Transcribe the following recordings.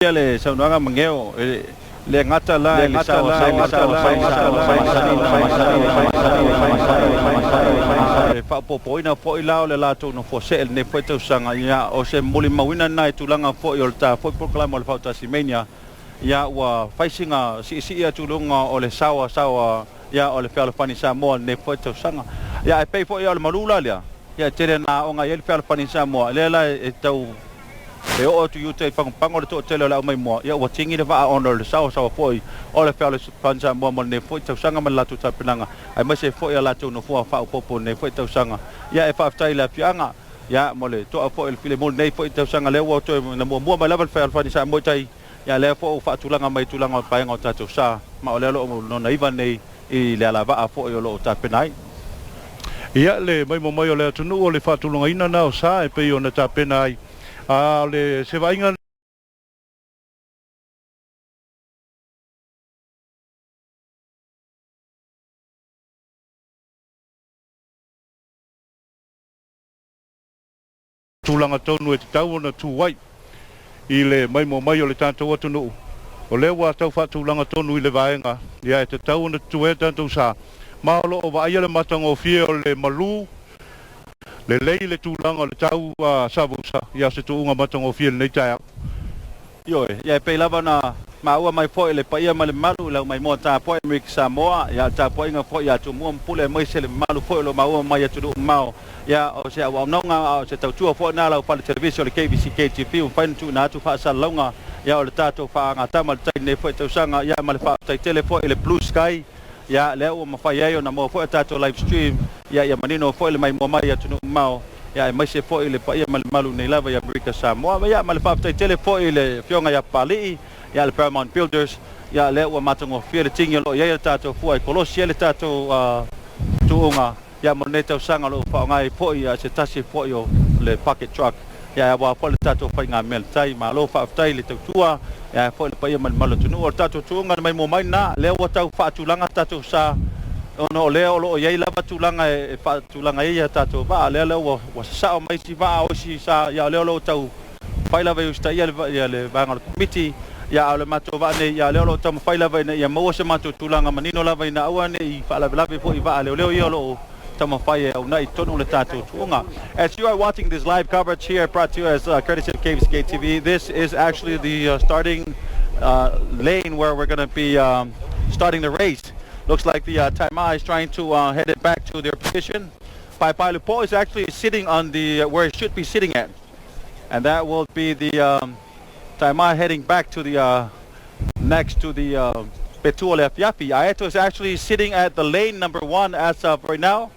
le saunanga mangeo le ngata la le fa popoina foi lao le lato no fosel ne foi tau sanga ia o se muli mawina nai tulanga foi o ta foi proclama le Fautasi Race ia wa faisinga si ia tulunga o le sawa ia o le Fautasi Samoa ne foi tau sanga ia e pei foi o le malula le ia tere na o ngai le Fautasi Samoa le la e tau e o tu yute pango le to tele la mai mo ia wa tingi le va honor le sawa foi o le Fautasi Samoa mo ne foi tau sanga ma latu tapinanga ai mai se foi la tu no fa popo ne foi tau sanga ia e fa tai la pianga ia mo le to foi le file mo ne foi tau sanga le o to na mo ma level Fautasi Samoa tai ia le fo fa tulanga mai tulanga pa nga tatu sa ma o le lo no na iva nei I le ala va fo yo lo tapenai ia le mai mo mai o le tunu o le fa tulanga ina na o sa e pe o na tapenai a le se va inga tulanga tonu e tau na tu wai I le mai mo mai o le tanto o tunu o le wa tau fa tulanga tonu I le vaenga ia e tau na tu e tanto sa ma o lo o va ia le matango fie o le malu le lei le tulanga le tau savusa ia se tuunga matango fie nei tai yo ia pe lava na ma ua mai foi le paia ma le malu la mai mo ta foi mi Samoa ia ta foi nga foi ia tu mo pule mai se le malu foi lo ma ua mai tu mau ia o se au nonga o se tau tua foi na la fa le televisio le KBC KTV un fain tu na tu fa sa longa ia o le tato fa nga ta mal tai ne foi tau sanga ia ma le fa tai tele foi le Blue Sky ia le o ma fai ai na mo foi tato live stream ia manino foi le mai mo mai tu mau ia mai se foi le paia ma le malu nei lava ia America Samoa ia ma le fa tai tele foi le fionga ia pali ia le Paramount Builders ia le o matango fie le tingi lo ia tato foi kolosi le tato tuunga ia mo nei tau sanga lo fa ngai foi ia se tasi foi o le pocket truck ia wa foi le tato fai nga mel tai ma lo fa tai le tau tua ia foi le paia ma le malu tunu o tato tuunga mai mo mai na le o tau fa tulanga tato sa ono leo lo ia lava tulanga e fa tulanga ia tato va le wa sa mai si va o si sa ia leo lo tau fai lava u sta ia le va ngal committee ia le mato va ne ia leo lo tau fai lava ne ia mo se mato tulanga manino lava ina au ne I fa lava fo I va leo ia lo tau fai au na I tonu le tato tunga. As you are watching this live coverage here brought to you as courtesy of KBC TV, this is actually the starting lane where we're going to be starting the race. Looks like the Taima is trying to head it back to their position. Pai Lupo is actually sitting on the where it should be sitting at, and that will be the Taima heading back to the next to the Petua Lefiafi. Aeto is actually sitting at the lane number 1 as of right now.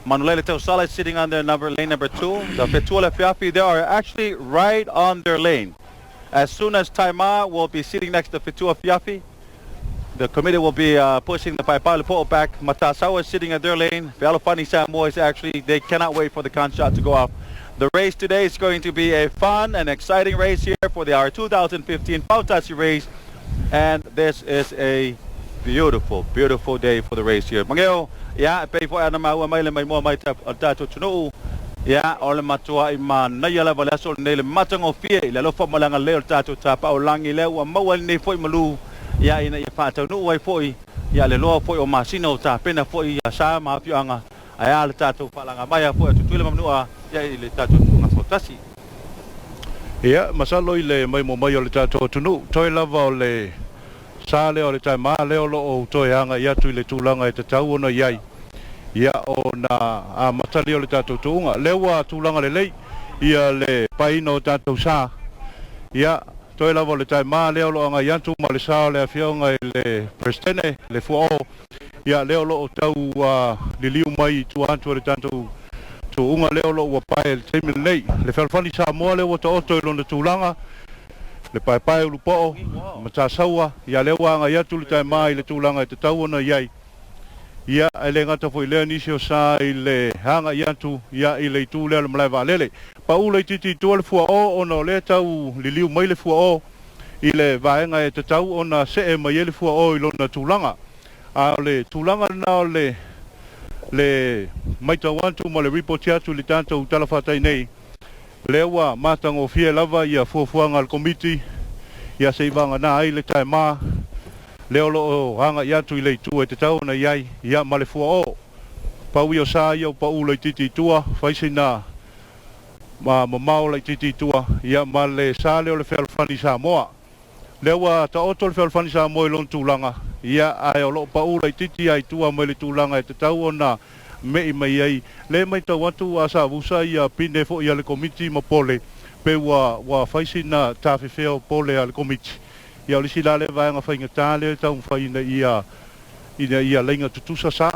Manuel Teosala is sitting on their lane number 2. The Petua Lefiafi, they are actually right on their lane. As soon as Taima will be sitting next to Petua Fiafi, the committee will be pushing the Paipalipo back. Matasawa is sitting at their lane. Fautasi Samoa is actually, they cannot wait for the con shot to go off. The race today is going to be a fun and exciting race here for our 2015 Fautasi Race. And this is a beautiful, beautiful day for the race here. Mangeo, ya, pei fo ana maua mai le mai mo mai tato tunu. Ya, ole matua I man na yala vale sol nei le matango fie le lo fo malanga le tato tapa o langi le wa maua nei foi malu. Ya ina ia fatau no wai foi ya le loa foi o masino ta pena foi ya sa ma pianga ai le tato falanga mai foi tu le mamnua ya le tato nga Fautasi ia masalo I le mai mo mai o le tato tunu toi lava o le sa le o le tai ma le o lo o toi anga ia tu le tulanga e te tau ona iai ia o na a matali o le tato tunga le wa tulanga le lei ia le paino tato sa ia toi lava le tai ma leo lo anga yantu ma le sao le afionga le prestene le fuo ia leo lo tau liliu mai tu antu le tanto tu unga leo lo wa pai le temi lei le Fautasi Samoa le to oto lo le tulanga le pai lupo mata saua ia leo anga yantu le tai mai le tulanga te tau ona iai ia ele ngata foi le nisio sa ile hanga yantu ia ile tu le mlai valele pa ule titi tu le fuo ono le tau liliu mai le fuo ile vaenga e te tau ona se e mai le fuo ilo na tulanga a le tulanga na le mai tau antu ma le report atu le tanto talafatai nei lewa matango fie lava ia fuafuanga al committee ia se vanga na ai le tai ma leo lo hanga ia tu le tu e te tau na iai ia male fua o pau io sa io pau le titi tua faisina ma mau le titi tua ia male sa leo le felfani Samoa lewa ta oto le felfani Samoa lon tulanga ia ai o lo pau le titi ai tua mai le tulanga e te tau ona me mai ai le mai tau atu asa vusa ia pine fo ia le komiti ma pole pe wa faisina tafe feo pole al komiti ia o lisi la le vai nga whainga tāle tau mwhaina ia leinga tutusa sa.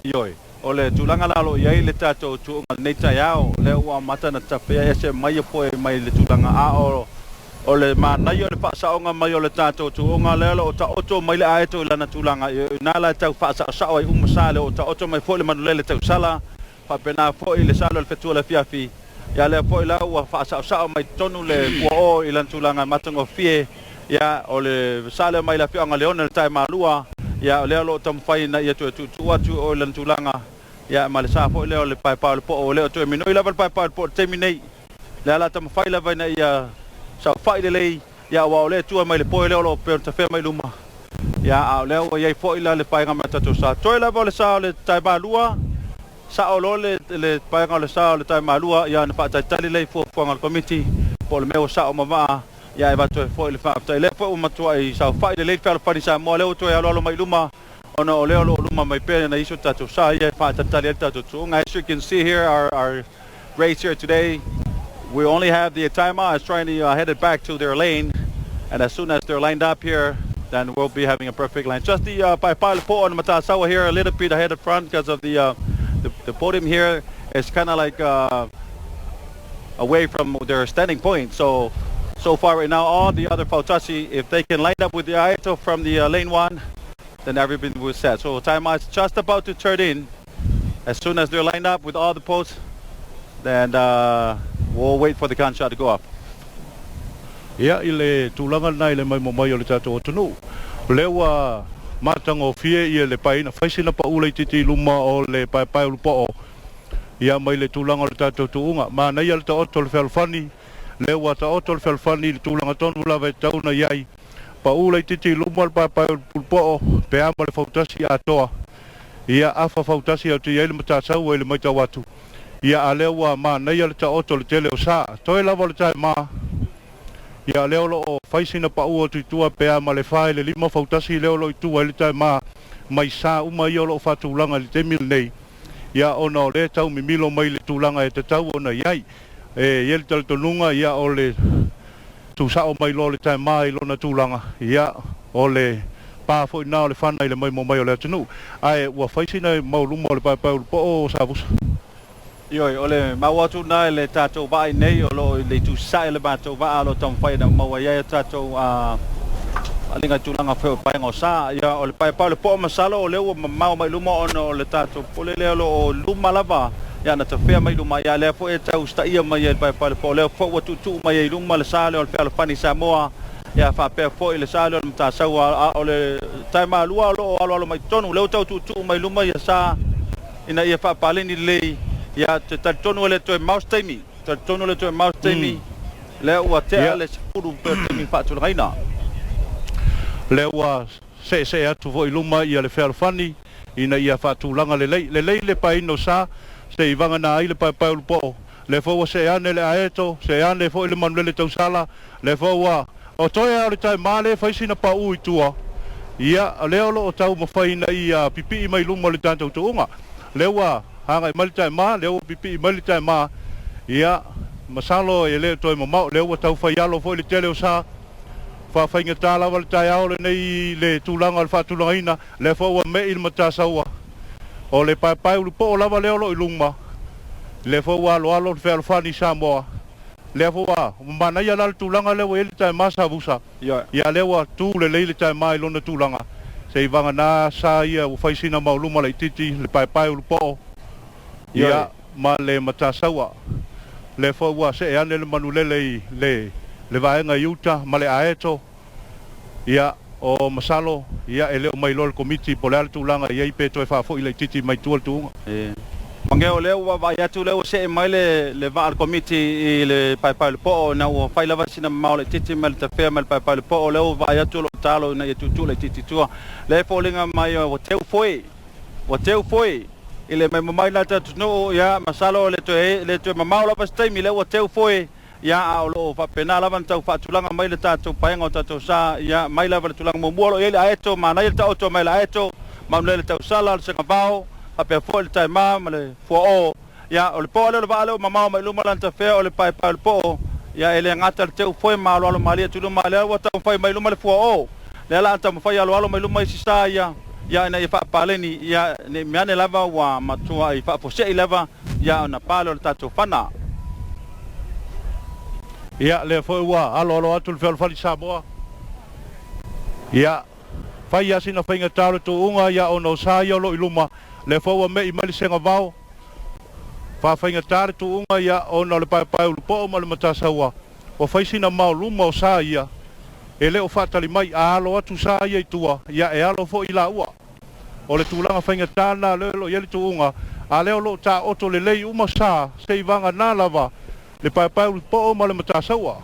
Ioi, o le tūlanga lalo iai le tātou tuunga nei tai ao, le ua mata na tawhia ese mai poe mai le tūlanga a o le mānai o le whaasaonga mai o le tātou tuunga lelo o ta oto mai le aeto ilana tūlanga nā la tau whaasao ai umasale o ta oto mai fo le manulele tau sala, whapena fo i le salo le fetua le fiafi. Ya le po ila ua whaasao mai tonu le kua o ilan tūlanga matango fie ya o le sale mai la whianga leona le tai malua ya o leo lo tamwhai na ia tu atu o ilan tūlanga ya ma le sa po leo le pai pao le po o leo tu e minoi lava le pai pao le po te minei le ala tamwhai lava na ia sa whai le lei ya wa o le tua mai le po leo lo pe ta fe mai luma ya a leo ia po ila le pai ngama tatu sa toi lava le sa le tai malua sa o le paenga le sa le tai malua ia na pa tai tali le fo fo ngal committee po le meu sa o mama ia e va to fo le fa tai le fo ma to ai sa fa le fa pa sa mo le to ia lo mai luma ona o le lo luma mai pe na iso tatu sa ia fa tali tatu tunga. As you can see here our race here today, we only have the timer is trying to head it back to their lane, and as soon as they're lined up here then we'll be having a perfect line. Just the pai po on Matasawa here a little bit ahead of front because of the podium here is kind of like away from their standing point. So far right now, all the other Fautasi, if they can line up with the Aito from the lane one, then everything was set. So time is just about to turn in. As soon as they're lined up with all the posts, then we'll wait for the gun shot to go up. Ia ile tūlanga nai le mai mai o le tātou tunu. Lewa matango fie ia le paina faisina pa ulei titi luma o le pai ulupo o ia mai le tūlanga le tātou tuunga ma nei al ta oto le felfani lewa ta oto le felfani le tūlanga tonu lava tau na iai pa ulei titi luma le pai ulupo o pe ama le fautasi atoa ia afa fautasi au te iai le matasau e le maita watu ia a lewa ma nei al ta oto le tele o sa toi lava le tai ma ia leo lo faisina pa ua tuitua pe ama le fai le lima fautasi leo lo itua le tai ma mai sa uma ia lo fatulanga le te mil nei ia ona o le tau mimilo mai le tulanga e te tau ona iai e ia le taltonunga ia o le tu sao mai lo le tai ma i lona tulanga ia o le pa foi na o le fana i le mai mo mai o le atunu ai ua faisina mauluma o le pai po o savusa. Ioi, ole mawatu na le tātou vai nei o lo le tu sai le mātou va alo tam whai na maua ia tātou alinga tūlanga wheo paenga o sa ia o le pai pao le po masalo o leo mau mai luma ono o le tātou pole leo lo o luma lava ia na ta whea mai luma ia lea po e tau sta ia mai le pai pao le po leo fo watu tu mai e luma le sa leo le whea le pani Samoa ia wha pea po i le sa leo le mtasau o le taima alua lo alo mai tonu leo tau tu mai luma ia sa ina ia wha paleni lei ia te tonu le to mouse taimi te tonu le to mouse taimi le ua te le furu pe taimi fatu reina le ua se atu vo iluma ia le felfani ina ia fatu langa le le pai no sa se ivanga na ile pai pai po le fo se ane le aeto se ane fo ile manule tau sala le fo wa o toia le tai male faisina pa u tua ia le o tau mo faina ia pipi mai luma le tanto tuunga le ua hanga malita ma leo pipi malita ma ia masalo ele to mo leo tau fa yalo fo le tele sa fa fainga tala wal tai ao le nei le tulanga al fa tulanga le fo wa me il mata sawa o le pai pai lu po lava leo lo ilunga le fo wa lo alo fe al fa ni Samoa le fo wa mana ya la tulanga le ele tai ma sa busa ia le wa tu le tai mai lo na tulanga se ivanga na sa ia u faisina mauluma le titi le pai pai lu po ia ma le matasaua le fo wa se ane le manulele le vaenga yuta ma le aeto ia o masalo ia ele o mai lol komiti po le tulanga ia pe to fa fo ile titi mai tu tu Mangeo leo wa ya tu leo se mai le va al committee le pai po na o fai lava sina maule titi mal ta fe mal pai po leo va ya tu lo talo na ya tu le titi tu le folinga mai o teu foi ile mai mai la ta no ya masalo le tu maula pas tai mi le o teu foi ya o lo fa pena lava tau fa tulanga mai le ta tu pai ngo ta tu sa ya mai lava tulanga mo mo ele aeto mana ele ta o mai la aeto ma le ta sala se kavao ape fo le taima male fo o ya o le po le vale o mama mai luma lanta fe o le pai po ya ele ngata le teu foi malo alo mali tu luma le wa ta fai mai luma le fo o le la anta fai alo mai luma sisa ya na fa paleni ya ne miane lava wa matua i fa po se lava ya na palo le tatu fana ya le foi wa alo atu le fali Samoa ya fai ya sina fai ngatalo tu unga ya ono sa yo lo iluma le fo me i mali senga vao fa fainga tare tu unga ya ona le pai po o le matasa wa o faisina mau luma o sa ia ele o fatali mai alo atu sa ia tua ya e alo fo ila ua o le tulanga fainga tana le lo yeli tu unga a le lo ta oto le lei uma sa se vanga na lava le pai po o le matasa wa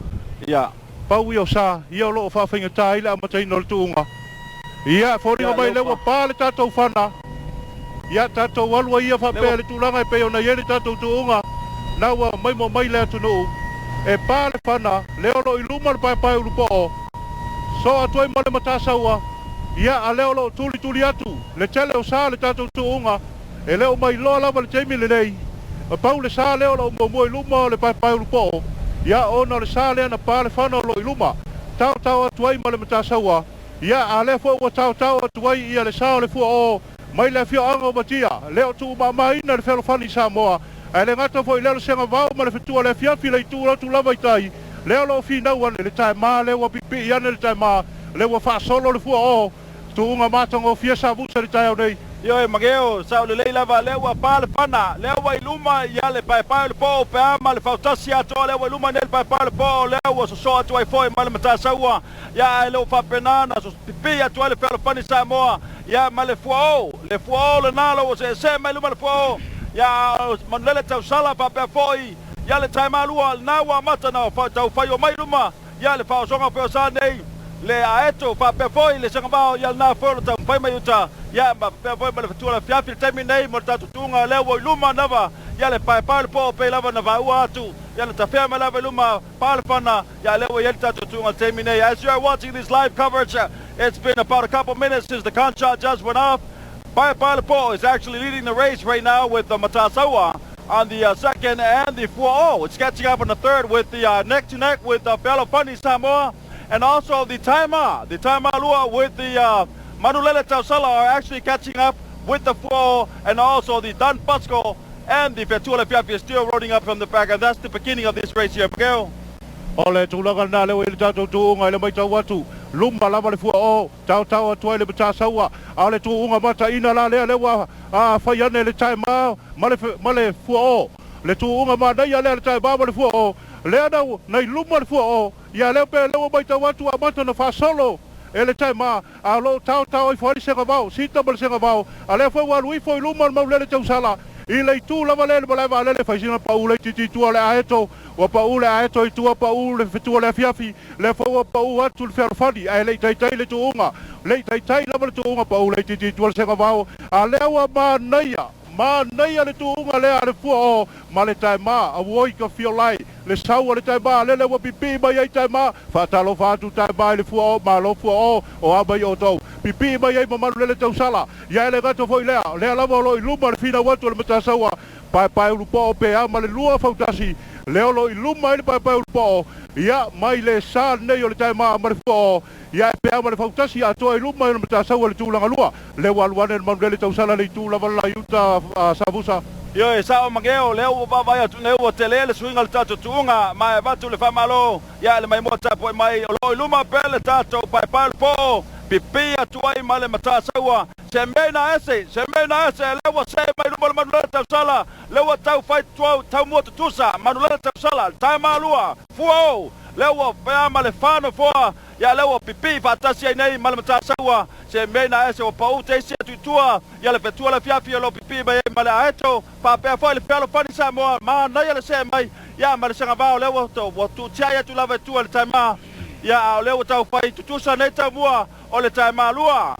ya pau yo sa ia lo fa fainga tai la matai no le tu unga ia fo ringa mai le wa pa le tatou fana ya tato walwa ia fa pe le tulanga e pe ona yele tato tuunga na wa mai le atu no e pa le fana le olo iluma le pai ulupo so atoi male matasa wa ia a le olo tuli atu le tele o sa le tato tuunga e le o mai lo la le temi le nei a pau le sa le olo mo iluma le pai ulupo ia ona le sa le na pa le fana lo iluma tau atoi male matasa wa ia a le fo wa tau atoi ia le sa le fu o mai le fio ango matia leo tu mai na le felo fani Samoa ele ngata foi leo senga vau ma le fitua le fia le tu lava itai leo lo fi na wan le tai ma le wa pipi ya le tai ma le wa fa solo le fu o tu nga matongo fia sabu se le tai o nei yo e mageo sa le lava le wa pa le pana le wa iluma ya le pai le po pe ma le fautasi ato le wa iluma le pai le po le wa so atu ai foi ma le matasa wa ya le fa penana so pipi atu le felo fani Samoa ya ma le fuo le nalo se ma luma le fuo ya manele tau sala pa pe foi ya le taima lua na wa mata na fa tau fa yo mai luma ya le fa songa pe sa nei le aeto fa pe foi le sanga ba ya na fo tau fa mai uta ya ma pe foi ma le fitua le fiafi taimi nei mo tatu tunga le wo luma nava ya le pai le po pe lava na va atu ya le tafia ma lava luma pa le fana ya le wo yel tatu tunga taimi nei. As you are watching this live coverage, it's been about a couple minutes since the contract just went off. Pai Po is actually leading the race right now with the Matasawa on the second and the 4-0. It's catching up on the third with the neck-to-neck with the fellow Funny Samoa, and also the Taima Lua with the Manulele Tausala are actually catching up with the 4-0, and also the Dan Pasco and the Fetula Fiafi is still rolling up from the back, and that's the beginning of this race here. Miguel. Ole tulaga na le ile tato tuunga ile mai tau watu lumba lava le fu o tau atu ile matasa wa ale tuunga mata ina la le wa fa yane le tai ma le fu o le tuunga ma dai le tai ba le fu o le na nei lumba le fu o ya le pe le mai tau watu mata na fa solo ele tai ma alo tau i fori se gavau sita bal se gavau ale foi wa lui foi lumba ma le tau sala ile tu lava le fa sina paula titi tu ale aeto wa paula aeto tu paula fitu le fiafi le fo wa paula tu fer fadi ele tai le tuunga le tai lava le tuunga paula titi tu se gavau ale wa ma naia le tuunga le ale fu o ma le tai ma a woi ka fio lai le sau le tai ba le wa pipi ba ai tai ma fa talo fa tu tai ba le fu o ma lo fu o abai o tau pipi ba ai ma le tau sala ya le gato foi le lava lo iluma le fina watu le matasa wa pai ulupo pe a ma le lua fautasi le lo iluma le pai ulupo ya mai le sa nei o le tai ma le fu o ya pe a ma le fautasi a to iluma le matasa wa le tulanga lua le walwane ma le tau sala le tu lava la yuta sabusa yo e sao mageo leo ba vai atu neu hotel le swing al tato tunga mai vatu le famalo ya le mai mota po mai lo iluma pele tato pai po pipi atu ai male matasa wa semena ese lewa se mai luma manulele tau sala lewa tau fight tau moto tusa manulele tau sala taima lua fuo lewa pe male fano foa ya lewa pipi fatasi ai nei male matasa wa semena ese o pau te se tutua ya le fetua le fiafi lo pipi ba male aeto pa pe foi le pelo pani Samoa ma na ya le se mai ya ma le sanga ba le wo tu tia tu lava tu le taima ya le wo tau fai tu sa nei ta mua o le taima lua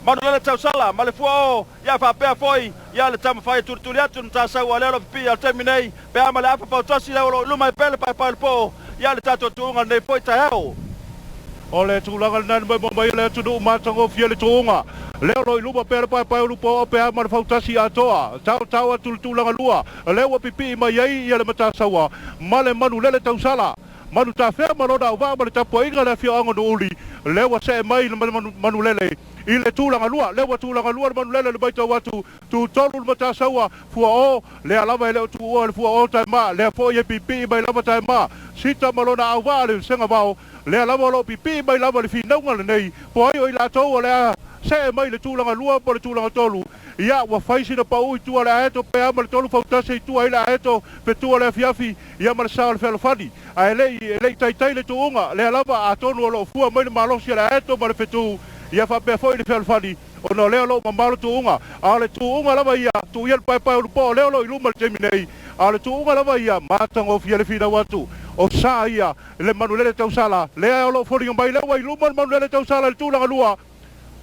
manu le tau sala ma le fuo ya fa pe foi ya le tama fai tu atu ta sa wa le pi al terminei pe ma le afa Fautasi le lo mai pele pa po ya le tato tunga nei foi ta hao o le tūlanga nani mai le tunu matango fia le tūnga. Leo roi luma pere pai lupo o pea mana Fautasi atoa. Tau atu tūlanga lua. Leo pipi mai ai ia le matasawa. Male manu lele tausala. Manu ta whea marona au waa male tapua inga le fia ango no uli. Leo se mai le manu lele. I le tūlanga lua. Leo tūlanga lua le manu lele le baita watu. Tu tolu le matasawa. Fua o. Lea lava e leo tu ua le fua o tai maa. Lea fo ia pipi mai lava tai maa. Sita marona au waa le senga vao. Le lava lo pipi mai lava le finaunga le nei po ai o i la tau le se mai le tūlanga lua po le tūlanga tolu ia wa faisi na pau i tua le aeto pe ama le tolu Fautasi i tua i le aeto pe tua le afiafi ia ma le sao le whelofani a elei taitai le tuunga le lava a tonu o lo fua mai le malosi le aeto ma le fetu ia fa pe foi le whelofani o no leo lo mamalo tuunga a le tuunga lava ia tu ia le pai o lupo leo lo i luma le teminei a le tuunga lava ia matango fia le fina watu o sa ia le manulele tausala le o lo fori mai le wai luma manulele tausala le tūlanga lua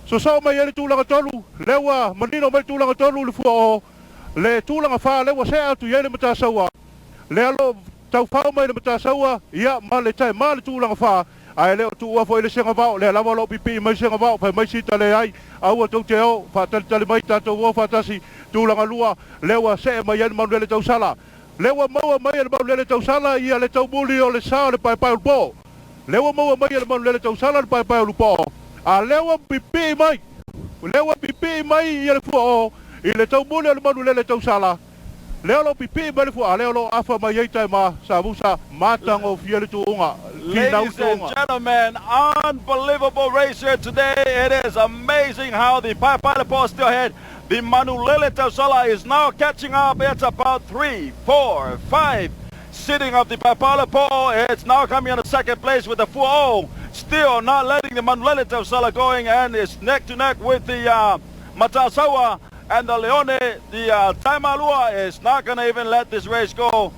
so mai le tūlanga tolu le wa manino mai tūlanga tolu le fua o le tūlanga fa le wa se atu ia le matasawa le lo tau fa mai le matasawa ia ma le tai ma le tūlanga fa ai le tu wa foi le senga vao le lava lo pipi mai senga vao fa mai sita le ai au to te o fa tali mai tato wo Fautasi tūlanga lua le wa se mai le manulele tausala Lewa maua mai le maulele tausala ia le taumuli o le sao le pai upo. Lewa maua mai le maulele tausala le pai upo. A lewa pipi mai. Lewa pipi mai ia le fua o. I le taumuli o le maulele tausala. Leo lo pipi mai le fua. Leo lo afa mai ei tai ma sa musa matango fia le tuunga. Ladies and gentlemen, unbelievable race here today. It is amazing how the Pai Pailepo still ahead. The Manulele Tausala is now catching up. It's about 3, 4, 5 sitting of the Pai Pailepo. It's now coming in the second place with the 4-0. Still not letting the Manulele Tausala going, and it's neck to neck with the Matasawa and the Leone. The Taimalua is not going to even let this race go.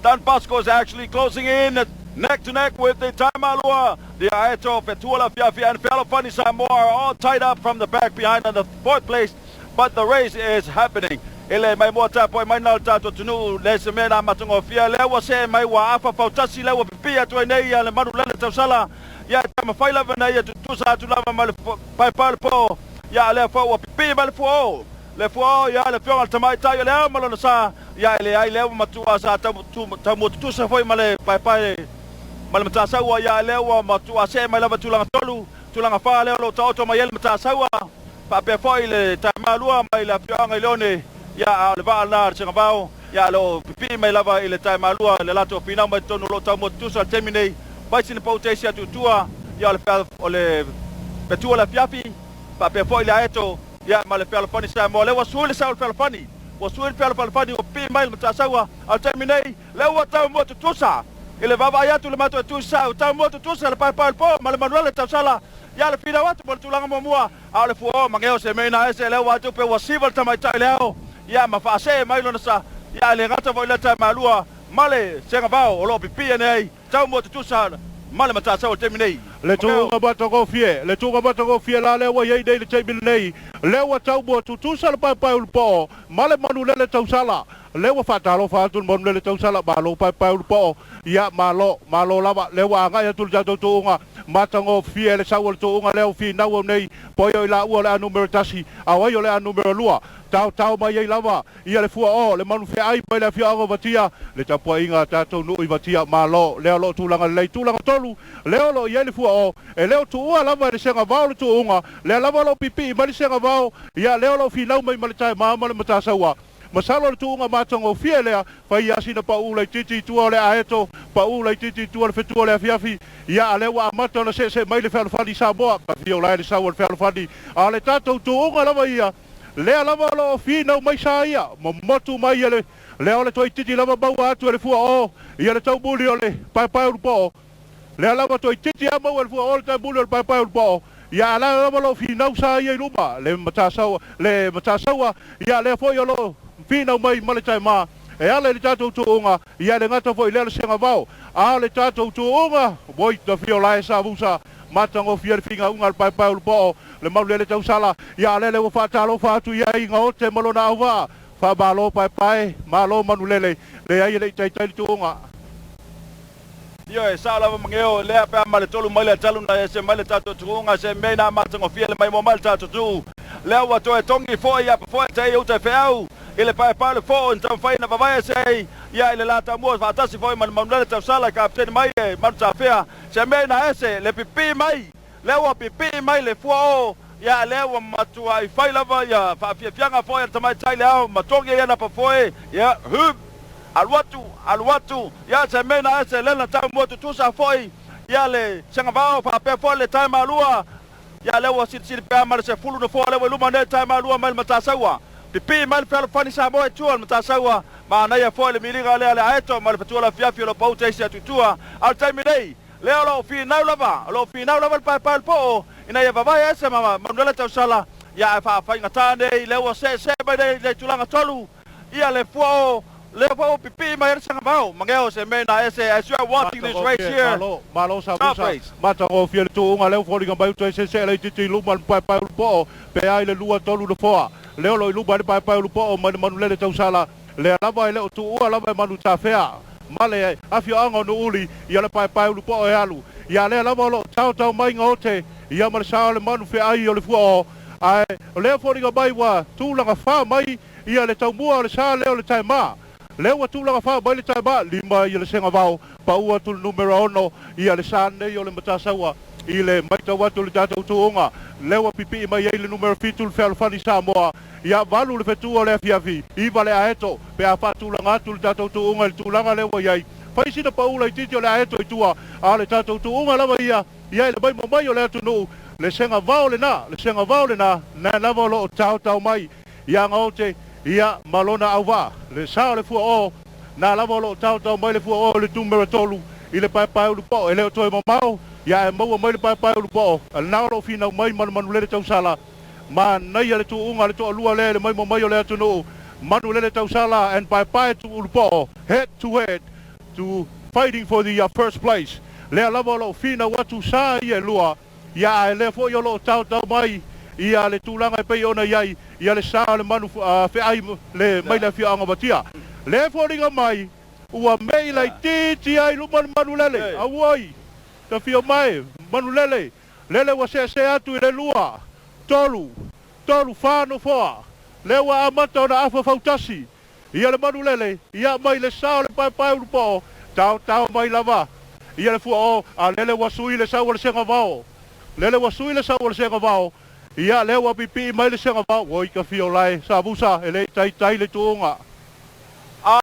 Dan Pasco is actually closing in neck to neck with the Taimalua. The Aeto, Fetuala, Fiafi, and Felofani Samoa are all tied up from the back behind on the 4th place. But the race is happening. Ele mai mo tapo mai na tato tunu le semena matungo fia le wa se mai wa afa Fautasi le wa pia to nei ya le manulele tausala ya tama faila vana ya tu sa tu lava mal pai po ya le fo wa pia mal fo le fo ya le fo al tamai ta ya le malo sa ya le ai le matua sa tamu tu sa foi male pai mal mata sa wa ya le wa matua se mai lava tulanga tolu tulanga fa le lo tauto mai el mata sa wa pa pe foi le Taimalua mai la fianga Leone ya le va la changabao ya lo pipi mai lava ile Taimalua le lato pina mai tonu lo tamo tusa terminei vai sin Fautasi tutua ya le petua la fiafi pa pe foi le aeto ya ma le Felofani Samoa le wasul sa Felofani wasul Felofani o pi mai matasawa al terminei le wa tamo tusa ile va ya tu le mato tusa tamo tusa le pa po ma le Manuel Tausala ya le fina watu por tulanga momua a le fuo mangeo se mena ese le watu pe wasival tamai tai leo ya ma fa se mai lo sa ya le gata vo le Taimalua male senga vao o lo pipi nei tau mo tu sa male mata sa o terminei le tunga batongo fie la le wa ye dei le table nei le wa tau mo tu sa le pai ulpo male manulele tausala le wa fatalo fatul manulele tausala ba lo pai ulpo ya malo lava le wa nga ya tul ja tunga matango fie le sa wolto unga leo fi na wo nei poio la u le numero tasi awa yo le numero lua tau mai ai lava ia le fua o le manu fe ai pai le fia o batia le tapua inga tatou no i batia malo leo lo tulanga le tulanga tolu leo lo ia le fua o e leo tu ua lava le senga vao le tu unga le lava lo pipi mai le senga vao ia leo lo fi lau mai male tai mama le matasawa masalo le tuunga matango fie lea fai asina pa ula i titi tua le aeto pa ula i titi tua le fetua le afiafi ia ale wa amata na se mai le Felofani Samoa ka fio la le sa le Felofani a le tatou tuunga lava ia lea lava lo fina mai sa ia motu mai le ole toi titi lava bau atu le fua o ia le tau buli ole pai upo le lava toi titi ama le fua o le tau buli ole pai upo ia la lava lo fina sa ia luma le matasawa ia le foi lo fina mai male tai ma e ale le tatou tuunga ia le ngata foi le senga vao a le tatou tuunga boi ta fiola sa busa matango fier finga ungal pai pai po le mau le tau sala ia le o fatalo fatu ia inga o te malona ava fa balo pai pai malo manulele le ai le tai tai tuunga Yo e sala mangeo le pa male tolu mai le talu na se male tatou tuunga se mena matango fier le mai mo mal tatou tu le wa to e tongi fo ia fo te u te feau ele pai pai le fo então fai na vai sei ia ele lata mo Fautasi foi man le tau sala kapten mai e man ta fea se mena ese le pipi mai le wa pipi mai le fo ia le wa matua I fai lava ia fa fianga foi ta mai tai le au matongi ia na pa foi ia hu alwatu ia se mena ese le na tau mo tu sa foi ia le sanga va fa pe foi le tai malua ia le wa sit pe mal se fulu no foi le wa luma ne tai malua mal mata sawa pipi mal fel fani Samoa tuan mata sawa ma na ia foi le miliga le aeto mal fatua fiafio lo paute se tutua al time dei le lo finau lava pa po ina ia vai ese mama manula tau sala ia fa ngata nei le wa se ba dei le tulanga tolu ia le fo pipi mai sanga bao mangeo se mena ese as you are watching this race here malo sa busa mata o fiel tu unga le fo ringa bai tu se le titi luman pai po pe ai le lua tolu le fo le lo luba pai po manula tau sala le lava le tu ua lava manu ta fea male afio anga no uli ia le pai po e alu ia le lava lo tau mai ngote ia mar sa le manu fe ai o le fo ai le fo ringa bai wa tu langa fa mai ia le tau mua le sa le tai ma le wa tu langa fa bai le tai ma lima ia le senga vao pa ua tu numero 1 ia le sa nei o le mata sawa ile mai tau watu le tatu tuunga le wa pipi mai ia le numero 7 le fel fani Samoa ia valu le fetua le fiafi iva le aeto pe a fatu langa tu le tatu tuunga le tulanga le wa iai fai sina paula I titio le aeto itua a le tatu tuunga lava ia le mai mai o le atu no le senga vao le na na lava lo tau mai ia ngaote ia malona auva le sao le fua o na lava lo tau mai le fua o le numero tolu ile pai lu po ele to mau ia mau mai le pai lu po na lo fina mai manu le tau sala ma nei le tu unga le to lua le mai mai o le atu no manu le tau sala and pai tu lu po head to fighting for the first place le lava lo fina watu sa ia lua ia le fo yo lo tau mai ia le tulanga pe ona iai ia le sa le manu fe ai le mai la fia anga batia le fo ringa mai ua mei lai titi ai lu manu lele awai ta fia mai manu lele wa se atu le lua tolu fa no foa le wa amata na afa Fautasi ia le manu lele ia mai le sa le pai lu po tau mai lava ia le fu o a lele wa sui le sa wa le senga vao lele wa sui le sa wa le senga vao ia le wa pipi mai le senga vao oi ka fiolai sa busa ele tai le tuunga.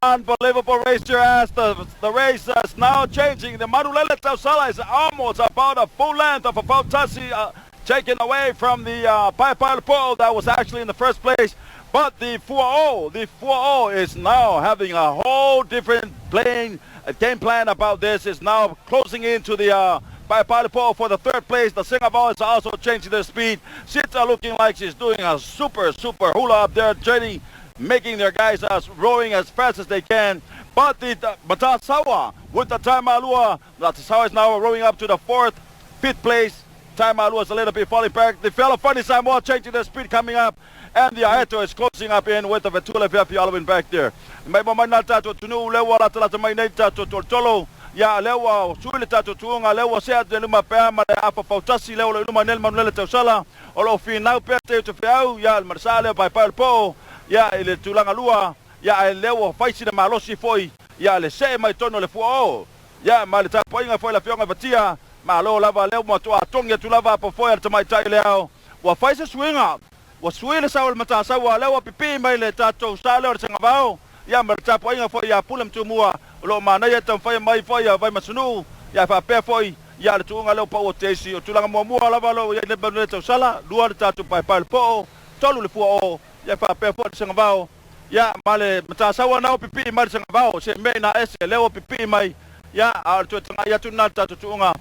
Unbelievable race here as the race is now changing. The Marulele Tausala is almost about a full length of a Fautasi taken away from the Pai pole that was actually in the first place. But the 4-0 is now having a whole different game plan about this. Is now closing into the Pai pole for the third place. The Singapore is also changing their speed. Sita looking like she's doing a super hula up there, training, making their guys rowing as fast as they can. But the Matasawa with the Taimalua, Matasawa is now rowing up to the 5th place. Taimalua is a little bit falling back. The fellow funny Samoa changing their speed coming up. And the Aeto is closing up in with the Vetula Viapi Alvin back there. May Mamanata to Tunu, Lewa Latalata Maineta to Tortolo. Ya lewa suile tatu tuunga lewa sea de luma pea mare apa Fautasi lewa luma nel manuele tausala olo finau pea te tu feau ya el marsale pai po ya ele tulanga lua ya el lewa faisi de malosi foi ya le se mai tono le fuo ya male ta poinga foi la fionga batia malo lava lewa mo to atonge tu lava po foi al mai tai leo wa faisi swinga wa suile sa el mata sa wa lewa pipi mai le tatu sale or sanga bao ya marta poinga foi ya pulam tu mua lo mana ya tam fai mai fai vai masunu ya fa pe foi ya le tunga le po tesi o tulanga mo lava lo ya le banu le sala dua le tatu pai po tolu le fu ya fa pe foi sanga bao ya male mata sawa na pipi mai sanga bao se me na ese le o pipi mai ya al tu tanga ya tunna tatu tunga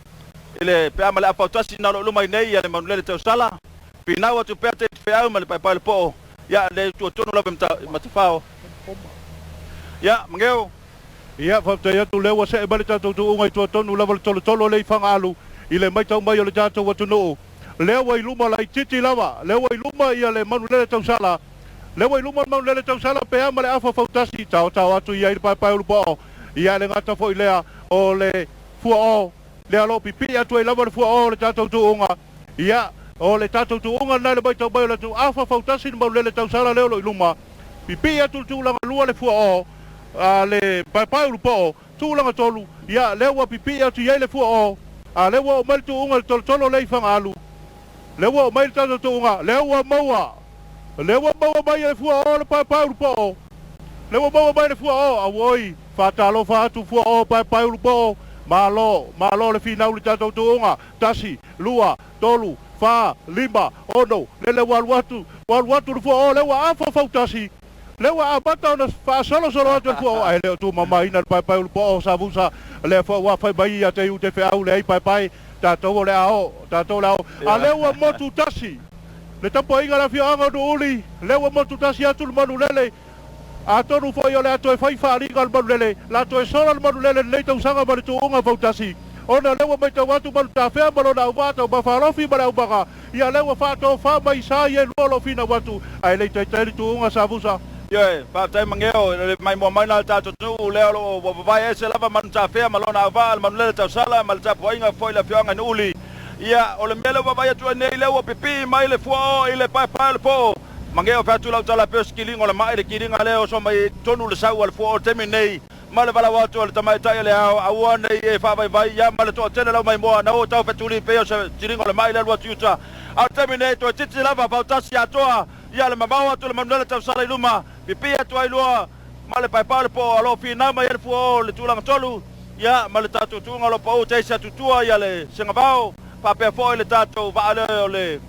ile pe male a Fautasi na lo mai nei ya le manu le sala pinawa tu pe te fe au male pai po ya le tu tono lo mata fao Ya, mangeo. Ia whaptai atu lewa se e bale tātou tu ungai tua tonu lava le tolo tolo le whanga alu i le mai tau mai o le tātou watu noo. Lewa i luma lai titi lava, lewa i luma ia le manu lele tau sala. Lewa i luma manu lele tau sala pe ama le afa fautasi tau tau atu ia i le pai ulu po. Ia le ngata fo i lea o le fua o, le alo pipi atu i lava le fua o le tātou tu unga. Ia o le tātou tu unga nai le mai tau mai o le tu afa fautasi ni manu lele tau sala leo lo i luma. Pipi atu tu langa lua le fua o. Le pai ulu po tūlanga tolu ia lewa pipi atu iai le fua o lewa o maili tuunga le tolo lei whanga alu lewa o maili tato tuunga lewa maua mai le fua o le pai ulu po lewa maua mai le fua o awoi whatalo whatu fua o pai ulu po malo le finau le tato tuunga tasi, lua, tolu, wha, lima, ono le waluatu le fua o lewa afa fautasi lewa abata ona fa solo atu fo ai le tu mama ina pai ulu po sabusa le fo wa fai bai ate u te fe au le pai ta to le ao a lewa motu tasi le tapo inga la fia anga do uli lewa motu tasi atu le manu lele a tonu fo yo le atu e fai fa ringa le manu lele la to e sola le manu lele le tau sanga ma le tu unga fautasi ona lewa mai tau atu manu ta fea malo na uvata ba fa lofi ma le ubaka ia lewa fa to fa mai sa ye lolo fina watu ai le tai tu unga sabusa Ye, Fautasi mangeo mai mo mai na tātou tu leo o vai ese lava man ta fea malona aval man le tau sala mal ta poinga foi la fionga nuli. Ia o le mele vai tu nei leo pipi mai le fo ile pai le po. Mangeo fa tu la tala peskiling o le mai le kiringa leo so mai tonu le sau le fo temi nei. Male bala watu le tamai tai le au nei e fa vai ia male to tele la mai mo na o tau fa tu li pe o se kiringa le mai le watu uta. Au temi nei to titi lava Fautasi atoa. Ia le mamawa tu le mamlele tau sala iluma pipi atu ai lua male pai po alo fina mai le fuo le tulanga tolu ia male tatu tunga lo pau te sa tutua ia le singabao pa pe fo le tatu va ale le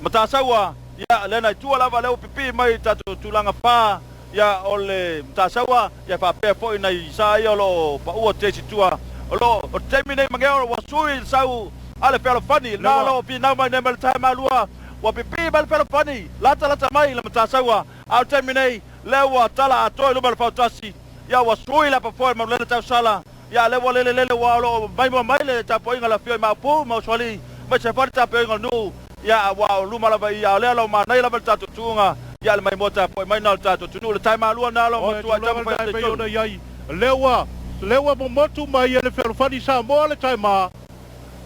matasawa ia le na tua lava le pipi mai tatu tulanga pa ia ole matasawa ia pa pe fo na isa ia lo pa o te tua lo o termine mangeo wa sui sau ale pelo fani na lo fina mai ne male tai malua wa pipi bal pelo fani lata mai le matasawa au terminei lewa tala atoi luma le Fautasi ia wa sui la pa foi ma le tau sala ia lewa lele wa lo mai le ta poinga la fio ma pu ma swali ma se farta poinga nu ia wa luma la ia le lo ma nei la ta tunga ia le mai mota poi mai na ta tu le tai ma lu na lo mo tu ta pa te tu iai lewa mo motu mai le Fautasi Samoa le tai ma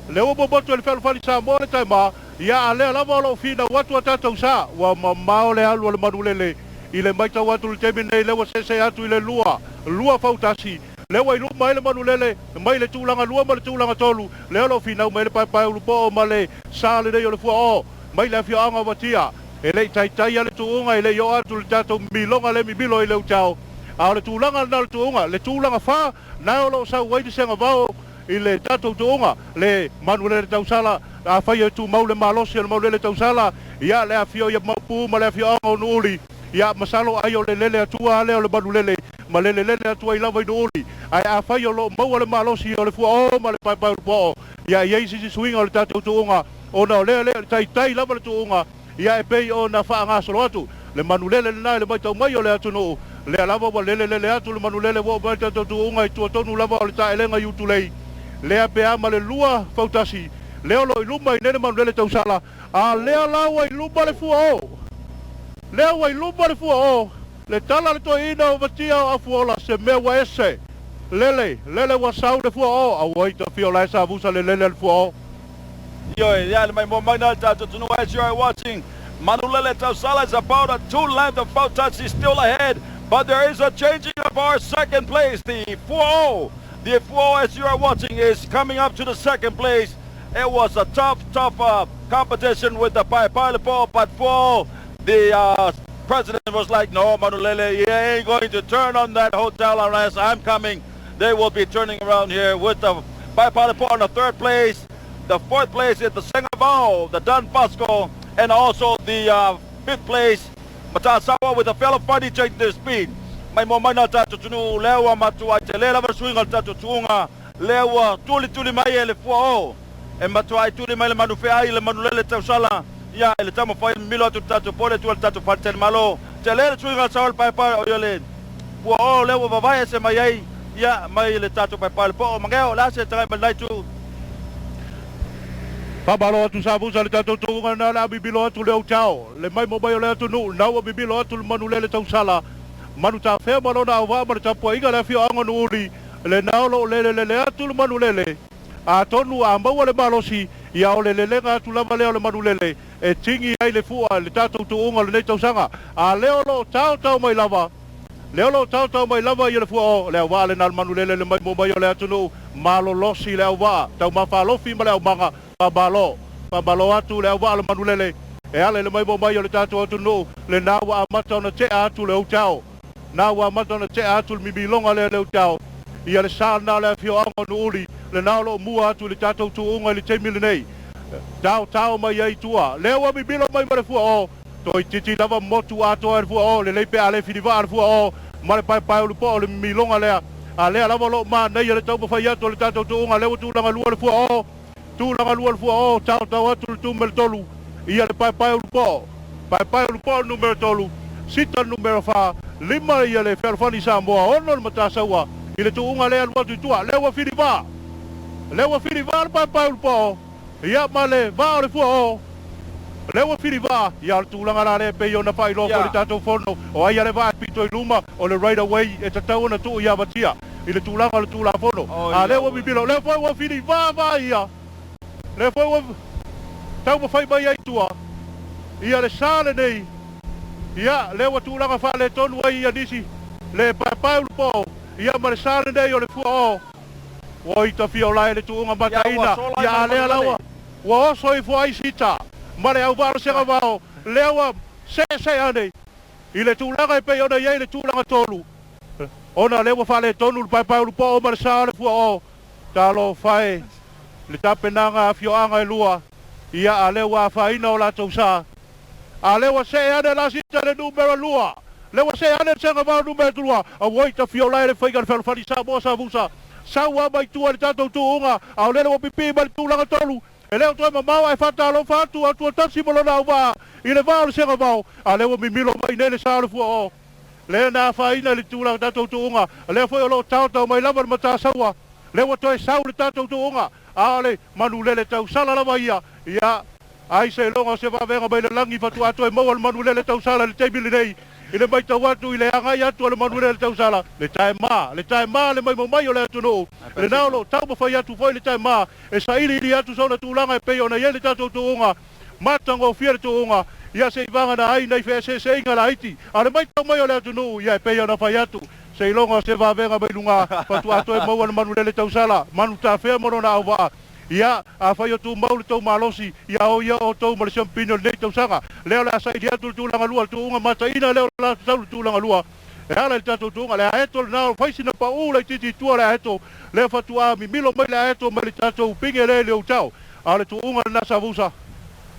lewa mo motu le Fautasi Samoa le tai ma ia le lava lo fina watu tau sa wa mamao le alu le manulele ile mai tau atu le temi nei lewa sese atu ile lua Fautasi lewa i luma ile manulele mai le tūlanga lua ma le tūlanga tolu le lo fina mai le pai ulu po ma le sa le nei o le fua o mai le fianga watia e le tai ale tuunga ile yo atu le tatou milonga le mibilo ile utao a le tūlanga na le tuunga le tūlanga fa na o lo sa waiti senga vao ile tatou tuunga le manulele tau sala a fai tu mau le malosi le mau le tau sala ia le afio ia mapu ma le afio o nuli ia masalo ai o le lele atua le o le manulele ma le lele atua i lava i nuli ai a fai o lo mau le malosi o le fua o ma le pai po ia ia isi swinga o le tatou tuunga ona o le tai lava le tuunga ia e pei o na faa ngasolo atu le manulele le nai le mai tau mai o le atu no le lava wa lele atu le manulele wo mai tatou tuunga i tuatonu lava o le taelenga i utulei le apea ma le lua Fautasi leo lo iluma i nene manulele tau sala a lea lawa iluma le fua o lea wa iluma le fua o le tala le toi ina o vatia o afuola se mea wa ese lele wa sau le fua o a waita fio la esa abusa le lele le fua o ia le mai mo mai na tatu tunu as you are watching manulele tau sala is about a 2 length of Fautasi still ahead but there is a changing of our second place the fuo as you are watching is coming up to the second place. It was a tough competition with the pilot ball, but for the president was like, no, Manulele, he ain't going to turn on that hotel unless I'm coming. They will be turning around here with the pilot ball in the third place. The fourth place is the Singapore, the Don Bosco, and also the fifth place, Matasawa with a fellow funny changing their speed. Mai mo mai na tatu tunu lewa matua te lela versuinga tatu tunga lewa tuli mai ele fuo e matua tuli mai le manufe ai le manulele tau sala ya le tamo fai milo tu tatu pole tu tatu paten malo te le tu nga saul pai o yole po o le wa vai se mai ai ya mai le tatu pai po mangeo la se trai mai tu Pabalo atu sabu sa le tatou tunga na la bibilo atu le utao. Le mai mo bai le atu nu na wa bibilo atu le manu le tau sala. Manu ta fe malo na wa ma ta po inga le fio anga nu uri. Le na lo le atu le manu le. A tonu a mau le malosi ia o le nga atu lava leo le manu le. E tingi ai le fua le tatou tunga le tau sanga. A leo lo tau mai lava. Leo lo tau mai lava ia le fua o le wa le na manu le mai mo bai le atu nu malo losi le wa. Tau mafalofi ma le manga. Pabalo atu le awa le manulele e ale le mai mo mai le tatu atu no le na wa mata na te atu le utao na wa mata na te atu le mibilonga le utao ia le sana le fio anga no uli le na lo mu atu le tatu tu unga le te milenei tau mai ai tua le wa mibilo mai ma le fu o toi titi lava motu atu e fu o le pe ale finiva fu o ma le pai lu po le milonga le a le lava lo ma nei le tau fa ia to le tatu tu unga le tu langa lu le fu o tu langa lua fu o tau atu tu mel tolu ia le pai ulupo numero tolu sita numero fa lima ia le Fautasi Samoa ono le matasaua i le tuunga le alua tuitua lewa finiva le pai ulupo ia ma le va o le fu o lewa finiva ia le tulanga la le pe ona pai loko le tatou fono o ia le va pito i luma o le right away e tatau na tu ia batia i le tulanga le tula fono a lewa bibilo le foi wa finiva va ia le foi wa tau fai mai ai tua ia le sale nei ia le wa tulanga fa le tonu ai ia disi le pai po ia ma le sale nei o le fu o i ta fio lai le tuunga mataina ia le alawa wa so i foi sita ma le au varo se gavao le wa se ane i le tulanga e pe ona ia le tulanga tolu ona le wa fa le tonu pai po o ma le sale fu o talo fai le tapenanga fioanga e lua ia ale wa faina o la tousa ale wa se ane la sita le numero lua le wa se ane se ngava numero lua a woita fiola le faiga Fautasi Samoa sa busa sa wa mai tua le tatou tuunga a le wa pipi mal tulanga tolu e le to mama e fata lo fatu atu tasi mo na wa i le va se ngava ale wa mimilo mai nele sa le fu o le na faina le tulanga tatou tuunga le foi lo tau mai lava mata sawa le wa to e sa le tatou tuunga ale manulele tau sala la ia ia ai se longa se va venga bai le langi fatu atu e mo manulele tau sala le tebili nei ile mai tau atu ile anga ia tu le manulele tau sala le tai ma le mai mo mai le atu no le naolo tau mo fai atu foi le tai ma e sa ili atu sona tu langa e pe ona ye le tatu tuunga matango fier tuunga ia se vanga na ai nei fe se inga la iti ale mai tau mai le atu no ia pe ona fai atu se longa se va venga bai lunga fatu atu e mo manulele tau sala manu ta fe mo na ava ia a fai o tu maule tau malosi ia o tau ma le champino nei tau sanga leo la sai dia tu langa lua tu unga mataina leo la tu langa lua e ala le tatu tu le aeto na fai sina pa ula titi tu le aeto le fatua mi milo mai le aeto ma le tatu pinge le o tau ala tu unga na savusa.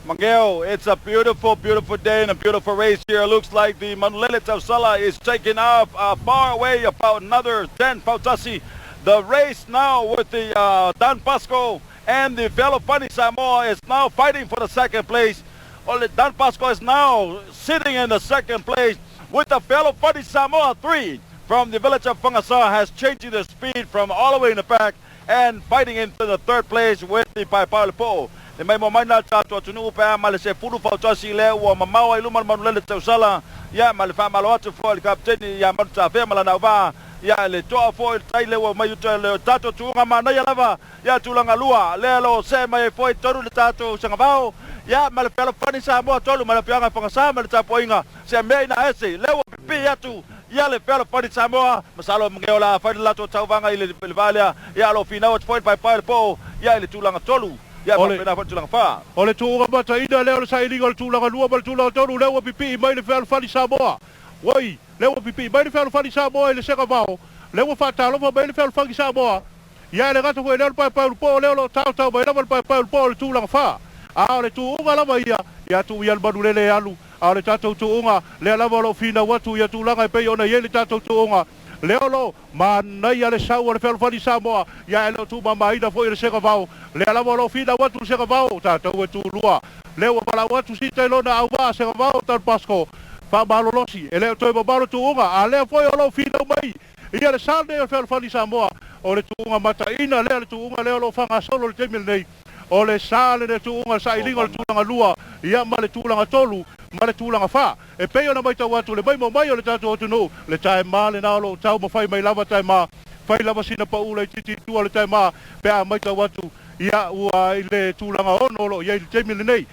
Mangeo, it's a beautiful, beautiful day and a beautiful race here. It looks like the Manulele Tausala is taking off far away, about another 10 Fautasi. The race now with the Dan Pasco and the Fautasi Samoa is now fighting for the second place. Only Dan Pasco is now sitting in the second place with the Fautasi Samoa 3 from the village of Fangasa has changed the speed from all the way in the back and fighting into the third place with the Paipalipo. Le mai mo mai na tatu atunu pa ma le se fulu Fautasi le o mamau ai luma Manulele Tausala ya ma le fa malo atu fo le kapteni ya ma ta fe mala na va ya le toa fo tai le o mai le tatu tuunga mana ya lava ya tulanga lua le lo se mai fo toru le tatu sanga vao ya ma le Fautasi Samoa tolu ma le pianga Fangasa ma le tapoinga se mei na ese le o pipi atu ya le Fautasi Samoa masalo mngeola fa le lato tauanga ile le valia ya lo fina o point by po ya le tulanga tolu ya ma pena fa tulanga fa ole tuunga mata ida le sai liga tulanga lua ma tulanga tolu le o pipi mai le Fautasi Samoa wai le o pipi mai le Fautasi Samoa le sega vao le o fatalo fa mai le Fautasi Samoa ya le gato foi le pa po le lo tau mai le pa po le tulanga fa a le tuunga la mai ya tu ya Manulele alu a le tatou tuunga le lava lo fina watu ya tulanga pe ona ye le tatou tuunga leo lo ma nei ale sau le fel fali Samoa ia ele tu mama ida foi le sega vau le ala lo fina watu sega vau ta tu tu lua leo para watu sita lona au va sega vau ta pasco fa malo losi ele tu balo tu unga ale foi lo fina mai ia le sande le fel fali Samoa o le tu unga mata ina le tu unga le lo fanga solo le temil nei o le sale le tu unga sa ilinga le tu langa lua ia ma le tu langa tolu ma le tu langa fa e pe ona mai tau atu le mai mo mai o le tatu atu no le tae ma le nao lo tau ma fai mai lava tae ma fai lava sina pa ula i titi tua le tae ma pe a mai tau atu ia ua i le tu langa ono lo ia i le teimi le nei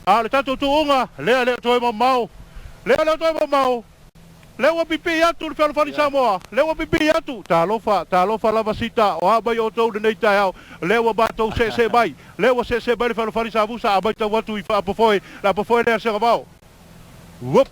a le tatu tu unga lea lea toi ma mau lea lea toi ma mau lewa pipi atu le Fautasi Samoa lewa pipi atu ta lofa lava sita o abai o tau le nei tae au lewa batou se bai lewa se bai le Fautasi Samoa a mai tau atu i fa apofoi la apofoi lea se gavao whoop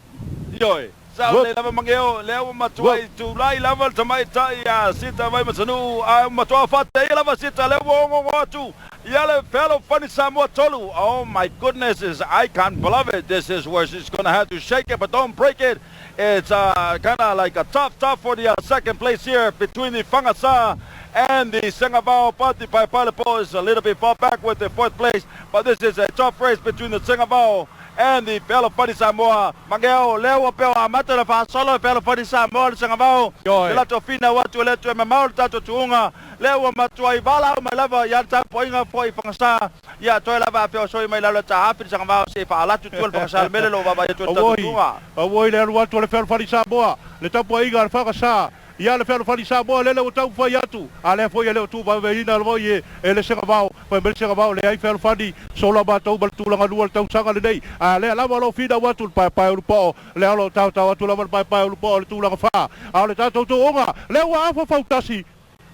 Yoi. Sao le lava mangeo leo matuai tu lai lava tamai tai ya sita vai masanu a matua fata ia lava sita leo ngo tu ia le Fautasi Samoa tolu. Oh my goodness, I can't believe it. This is where she's gonna have to shake it but don't break it. It's kind of like a tough for the second place here between the Fangasa and the Singapore, but the Paipalipo is a little bit far back with the fourth place. But this is a tough race between the Singapore and the Fautasi Samoa. Mangeo, leo peo amata la fa solo Fautasi Samoa Singapore. La tofina watu le tu mamau tatu tuunga. Leo matuai vala mai lava ya ta poinga foi Fangasa. Ya toi lava peo soi mai lava ta afi Singapore se fa ala tu Fangasa mele lo baba ya tu tuunga. Awoi le watu le Fautasi Samoa. Le tapo iga Fangasa. Ia le Fautasi Samoa lele o tau fai atu ale foi le tu va veina lo ye ele se gavao pa mel se gavao le ai Fautasi sola ba tau bal tulanga lua tau sanga le nei ale la lo fida watu pa o po le lo tau watu la pa o po le tulanga fa ale tau tu onga le wa fa Fautasi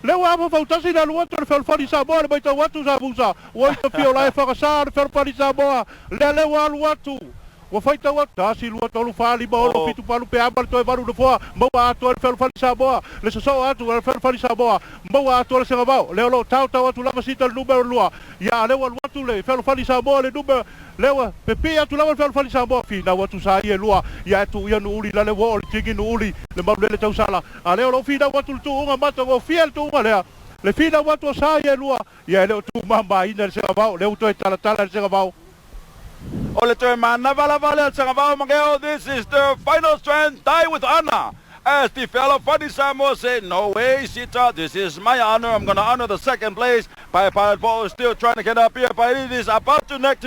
lewa apa Fautasi na lua tu le Fautasi Samoa le baita watu sa busa wa te fio la Fangasa le Fautasi Samoa le wa watu wa faita wa tasi lua tolu fali ba lo pitu palu pe abal to baru de foa mo atu le Fautasi Samoa le so atu le Fautasi Samoa mo atu le Singapore le lo tau atu la masita le numero lua ya le wa atu le Fautasi Samoa le numero lewa pepe atu la Fautasi Samoa fi na watu sa ie lua ya tu ia no uli la le wo le tigi no uli le ma le tau sala a le lo fi na watu tu unga mata go fiel tu unga le fi na watu sa ie lua ya le tu mamba ina le Singapore le to tala le Singapore. This is the final strand, die with honor. As the Fautasi Samoa said, no way, Sita, this is my honor. I'm going to honor the second place. Paipalipo is still trying to get up here, but it is about to neck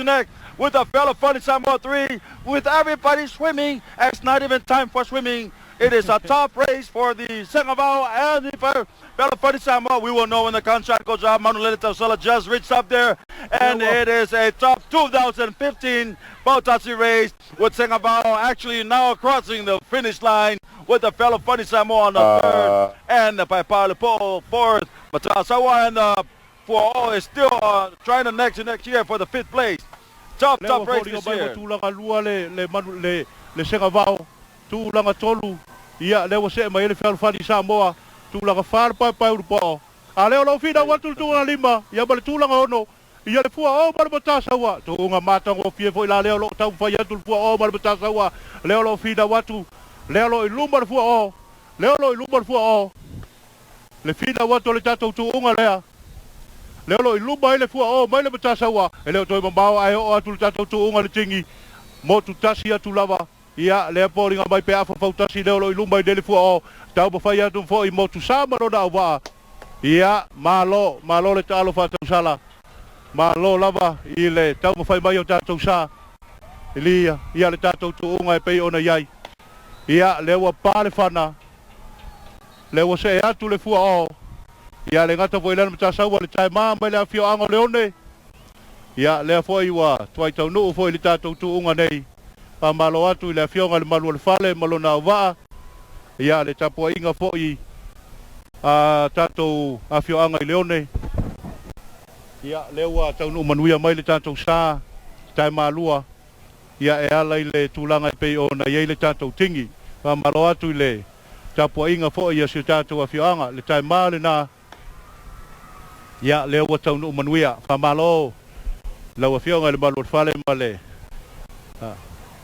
with the Fautasi Samoa 3, with everybody swimming. It's not even time for swimming. It is a tough race for the Singapore and the Fautasi Samoa. We will know when the contract goes up. Manulele Tausala just reached up there. And it is a top 2015 Fautasi race with Singapore actually now crossing the finish line with the Fautasi Samoa on the third and the Paipalipo fourth. But Samoa and the 4 is still trying to next year for the fifth place. Tough race this year. Tu langa tolu ia lewa se mai le Fautasi Samoa tu langa far pa urupo a leo lo fina watu tu na lima ia bale tu langa ono ia le fua o bale batasa wa tu nga mata ngo fie foi la leo lo tau fa ia tu fua o bale batasa wa leo lo fina watu leo lo ilumba fua o leo lo ilumba fua o le fina watu le tatu tu nga lea leo lo ilumba ile fua o mai le batasa wa leo toi mambao ai o atu tatu tu nga le tingi mo tu tasia tu lava ia le poringa mai pe afa Fautasi leo lo ilumba dele fu o tau ba fai atu fo i motu sama no da wa ia malo le talo fa tau sala malo lava ile tau ba fai mai o tau sa ilia ia le tatu tu unga pe ona yai ia le wa pale fana le wa se atu le fu o ia le ngata foi le mata sa wa le tai ma mai le afio anga leone ia le foi wa tuai tau no foi le tatu tu unga nei pa malo atu le fionga le malu le fale malo na wa ia le tapo inga foi a tato a fionga leone ia lewa tau no manuia mai le tato sa tai malua ia e ala le tulanga pe ona ia le tato tingi pa malo atu le tapo inga foi ia se tato a fionga le tai male na ia lewa tau no manuia pa malo lawa fionga le malu le fale male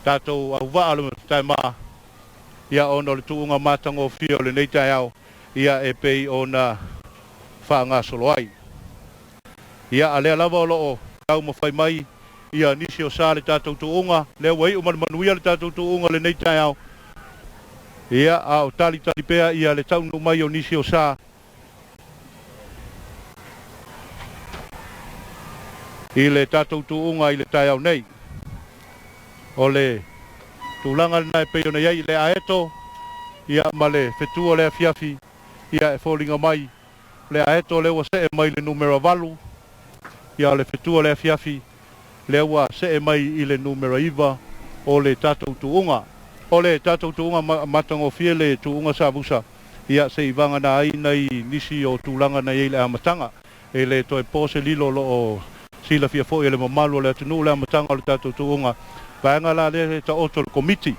tato au va le tai ma ia ono le tuunga matango fio le nei tai au ia e pei ona whaanga solo ai. Ia a lea lava o loo tau mawhai mai ia nisi o sa le tātou tuunga, lea wai o manuia le tātou tuunga le nei tai au. Ia a o tali pea ia le taunu mai o nisi o sa. I le tātou tuunga i le tai au nei. O le tūlanga le nai pei o nei le aeto, ia ma le whetua le fiafi, ia e fōlinga mai. Le aeto le ua se e mai le numero valu, ia le whetua le fiafi, le ua se e mai i le numero iwa o le tātou tuunga. O le tātou tuunga matango fie le tuunga sa busa, ia se ivanga na ai nei nisi o tūlanga na i le amatanga, e le toi pose lilo lo o sila fia fo e le mamalu le atunu le amatanga o le tātou tuunga. Vaenga la le ta oto le komiti,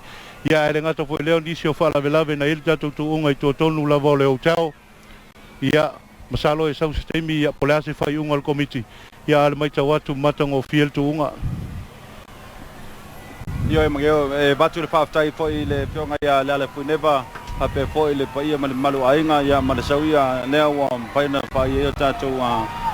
ia e le ngata fo e leo nisi o whalavelave na i le tātou tuunga i tō tonu lava o le hotel, ia masalo e sau sistemi ia polease whai unga le komiti, ia ale mai tau atu matango fie le tuunga. Io e mageo e batu le whaftai fo i le pionga ia le ale fuineva, hape fo i le paia ma le malu ainga, ia ma le sauia nea wa mpaina whai e o tātou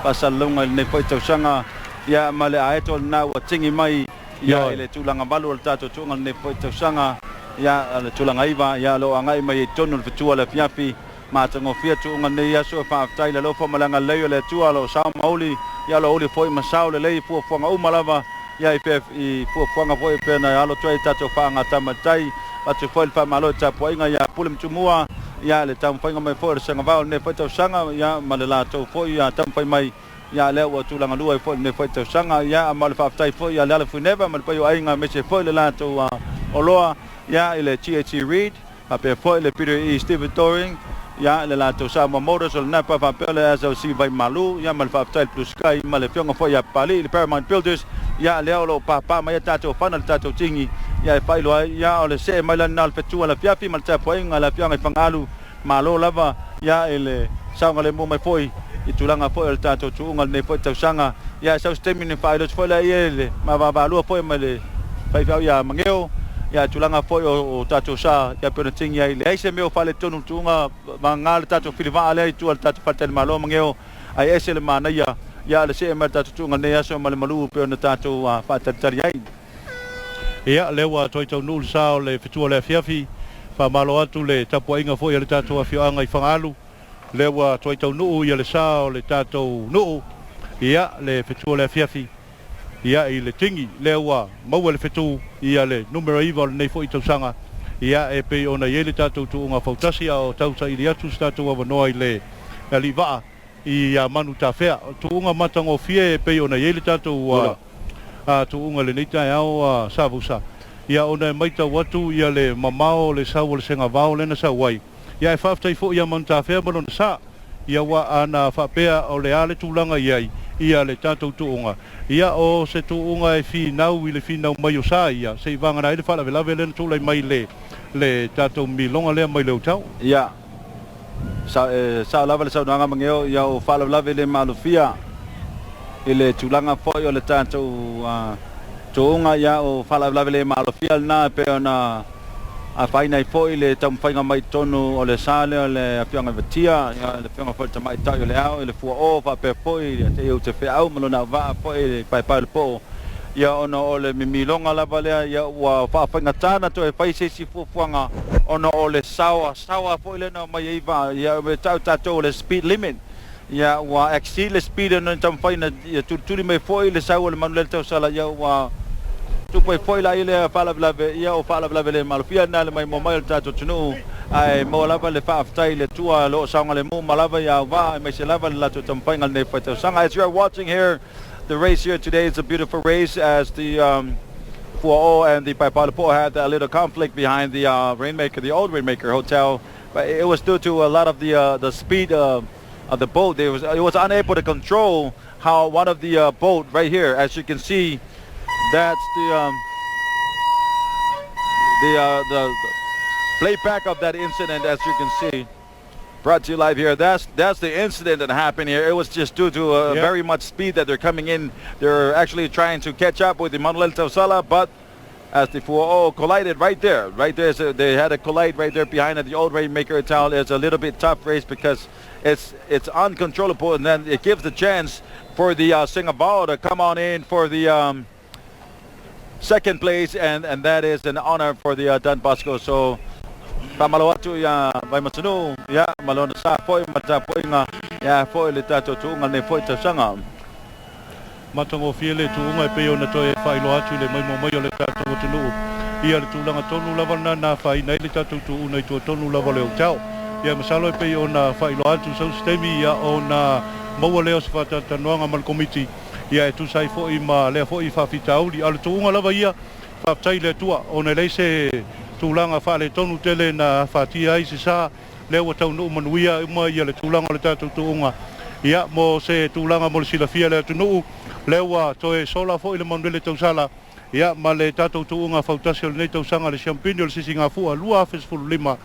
pasalunga le nei fo i tausanga, ia ma le aeto na wa tingi mai, ia i le tūlanga malu le tātou tuunga le nei fo i tausanga, ia le tūlanga iwa, ia lo angai mai e tonu le fitua le fiafi, matango fia tuunga nei aso e whaftai le lofa malanga leo le tua lo sao mauli, ia lo uli fo i masao le lei fuafuanga umalava, ia i fuafuanga fo i pena alo tuai tātou whaanga tamatai, atu fo i le whamalo tapuainga, ia pule mtumua, ia le tamuwhainga mai fo i le sanga vao nei fo i tausanga, ia ma le lātou fo i tamuwhai mai, ia leo ua tūlanga lua i fo i nei fo i tausanga, ia ma le whaftai fo i le ale fuineva, ma le paio ainga mese fo i le lātou oloa, ia i le THC Reed, hape fo i le Peter E. Stephen Doring, ia le lātou Samoa Motors o le napa whapele as au si vai malu, ia ma le whaftai Blue Sky, ma le fionga fo i a pali, le Paramount Builders, ia leo lo papa mai tātou whana le tātou tingi, ia e whailo ai, ia o le se mai lana le whetua le fiafi, ma le tapuainga le fionga i whangalu, ma lo lava, ia e le saunga le mo mai foi, i tūlanga foi le tātou tuunga le nei foi tausanga, ia sau stemi ni whailo foi le ie le, ma wabalua foi ma le whaiwhau ia mangeo, ia tūlanga foi o tātou sa, ia pēna tingi ai, le eise meo whale tonu tuunga, ma ngā le tātou whiriwaa le ai tua le tātou whatele malo mangeo, ai ese le mānaia, ia le se e mai tātou tuunga nei aso ma le malu pēna tātou whatatari ai. Ia lewa toi tau nul sao le fitua le fiafi, whamalo atu le tapuainga foi le tātou awhioanga i whangalu, lewa toi tau nuu ia le sao le tātou nuu, ia le fitua le fiafi, ia i le tingi lewa maua le fitu ia le numero iwa le nei foi tausanga, ia e pe ona ia le tātou tuunga Fautasi o tauta i le atu tātou awanoa i le liwaa i manu tā whea, tuunga matango fie e pe ona ia le tātou tuunga le neita e au savusa. Ia ona e maita watu ia le mamao le sau le senga vao le na sau wai. Ia e whaftai fo ia manu tā whea malona sa. Ia wa ana whapea o le ale tūlanga iai. Ia le tātou tuunga. Ia o se tuunga e whinau i le whinau mai o sa ia. Se i vangana i le whala velave le na tūlai mai le tātou milonga lea mai leo tau. Ia. Sa lava le sau nanga mangeo ia o whala velave le malufia. I le tūlanga foi o le tātou tuunga ia o whalavelave le malofia na pe ona a whainai foi le tamuwhainga mai tonu o le sale o le awhianga vatia ia le whianga foi tamai tau o le au i le fua o whape foi te iu te whea au malona waa foi le pai le po ia ona o le mimilonga lava lea ia ua whaafhainga tāna to e whaisesi fuafuanga ona o le sawa foi le na mai eiva ia me tau tātou le speed limit ia wa exceed le speed no tamuwhaina ia turi mai foi le sawa le manulele tau sala ia wa tupai foi la ile whalavelave ia o whalavelave le malofia na le mai momai le tātou tunu ai mo lava le whaaftai le tua lo saunga le mo malava ia wa mai se lava le lato tamuwhainga le whaitau sanga. As you are watching here the race here today, it's a beautiful race as the 4-0 and the Paipalapo had a little conflict behind the Rainmaker, the old Rainmaker Hotel, but it was due to a lot of the speed of the boat. It was unable to control how one of the boat right here, as you can see, that's the playback of that incident, as you can see. Brought to you live here. That's the incident that happened here. It was just due to very much speed that they're coming in. They're actually trying to catch up with the Manuel Tausala, but as the 4-0 collided right there. Right there, so they had a collide right there behind at the old Rainmaker town. It's a little bit tough race because it's uncontrollable, and then it gives the chance for the Singapore to come on in for the second place, and that is an honor for the Don Bosco. So pamalo atu ya vai masunu ya malona sa foi mata foi nga ya foi le tato tunga ne foi tasanga matango fiele tuunga pe ona toe failo atu le mai mo le tato tunu ia le tulanga tonu lava na fai nei le tato tu una tu tonu lava le tau ia masalo pe ona failo atu so stemi ia ona mo le os fata tanoanga mal komiti ia tu sai foi ma le foi fa fitauli al tuunga lava ia fa tai le tua ona le se tulanga fa le tonu tele na fatia i se sa le wa tau no manuia ma ia le tulanga le tato tuunga ia mo se tulanga mo sila fia le tunu le wa toe sola fo ile manuele tau sala ia ma le tato tuunga Fautasi le tau sanga le championio le sisinga fu lua festival lima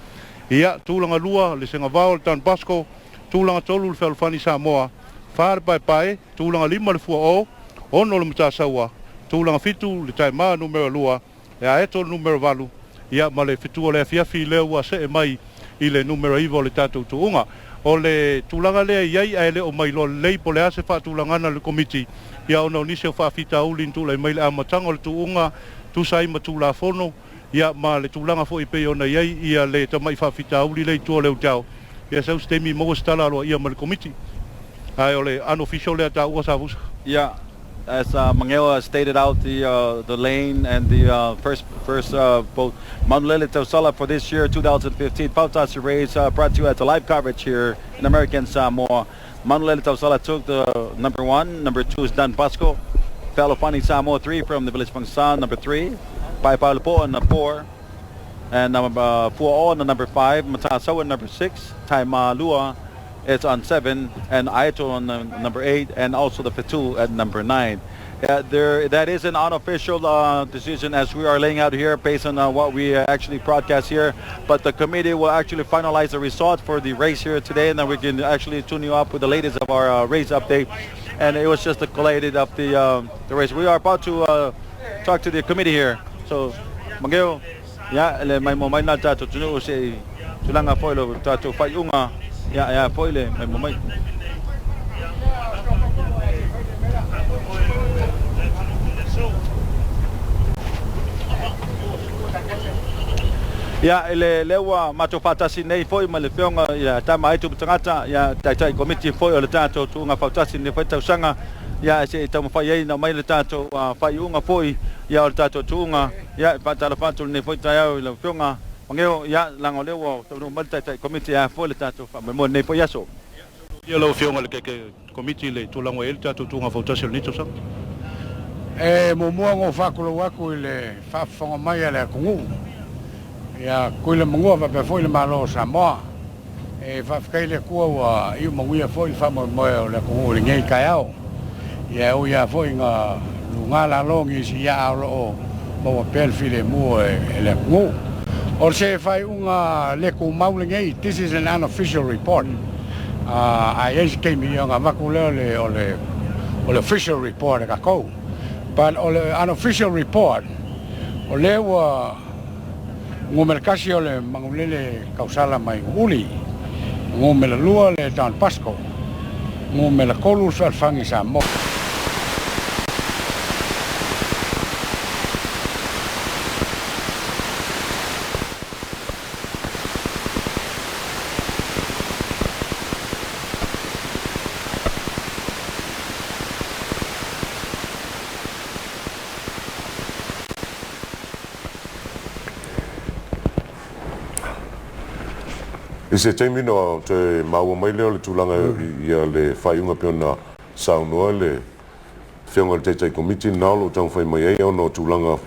ia tulanga lua le singa vao tan Pasco tulanga tolu le Fautasi Samoa far pai tulanga lima le fu ono le mata sawa tulanga fitu le taima numero lua ia eto numero valu ia ma le fitu le fiafi le wa se mai ile numero ivo le tato tuunga o le tulanga le iai ai le o mai lo le po le ase fa tulanga na le komiti ia ona ni se fa fita ulin tu le mai le amatango le tuunga tu sai ma tula fono ia ma le tulanga fo ipe ona iai ia le to mai fa fita uli le tu le tau ia se stemi mo stala lo ia ma le komiti ai ole unofficial le ta u sa vus yeah. As Mangeo stated out the lane and the first boat Manuel Tausala for this year 2015 Fautasi Race brought to you as a live coverage here in American Samoa. Manuel Tausala took the number 1, number 2 is Dan Pasco, Fautasi Samoa 3 from the village Pangsan, number 3, Pai Paulipo on the 4, and number 4 on the number 5, Matasawa on number 6, Taima Lua. It's on 7, and Aito on number 8, and also the Fitu at number 9. That is an unofficial decision as we are laying out here based on what we actually broadcast here. But the committee will actually finalize the result for the race here today, and then we can actually tune you up with the latest of our race update. And it was just a collated of the race. We are about to talk to the committee here. So, Mangeo, yeah, may mo may na tato tunu si tulanga foilo tato fayunga. Ya foile may mo may ya ele lewa mato Fautasi nei foi ma le feonga ya tama ai tu tangata ya tai committee foi o le tato tu nga Fautasi nei foi tausanga ya se tamo fai ai na mai le tato fai unga foi ya o tato tu nga ya patala fatu nei foi tai le feonga Mangeo ya lango lewa tu mal tai committee ya foi le tato fa mo nei foi yaso ia lo feonga le ke komiti le tulango el tato tunga Fautasi le tausanga mo ngo fa ko waku le fa fonga mai le kungu ya kuile mangua va pe foi le malo Samoa fa fkaile kua wa i manguia foi fa mo le kungu le ngai kaiao ya o ya foi nga lunga la longi si ya lo mo pel file mo le kungu or se fai unga le ku mau le ngai. This is an unofficial report. I came here nga makule le official report ka ko, but ole unofficial report ole wa ngomerkasi ole mangulele kausala mai uli ngomela lua le Dan Pasco ngomela kolu sa fangi Samoa. Ise termino te mau mai leo le tulanga ia le whaiunga peona saunoa le whiunga le te komiti nalo tau whai mai ei ono tulanga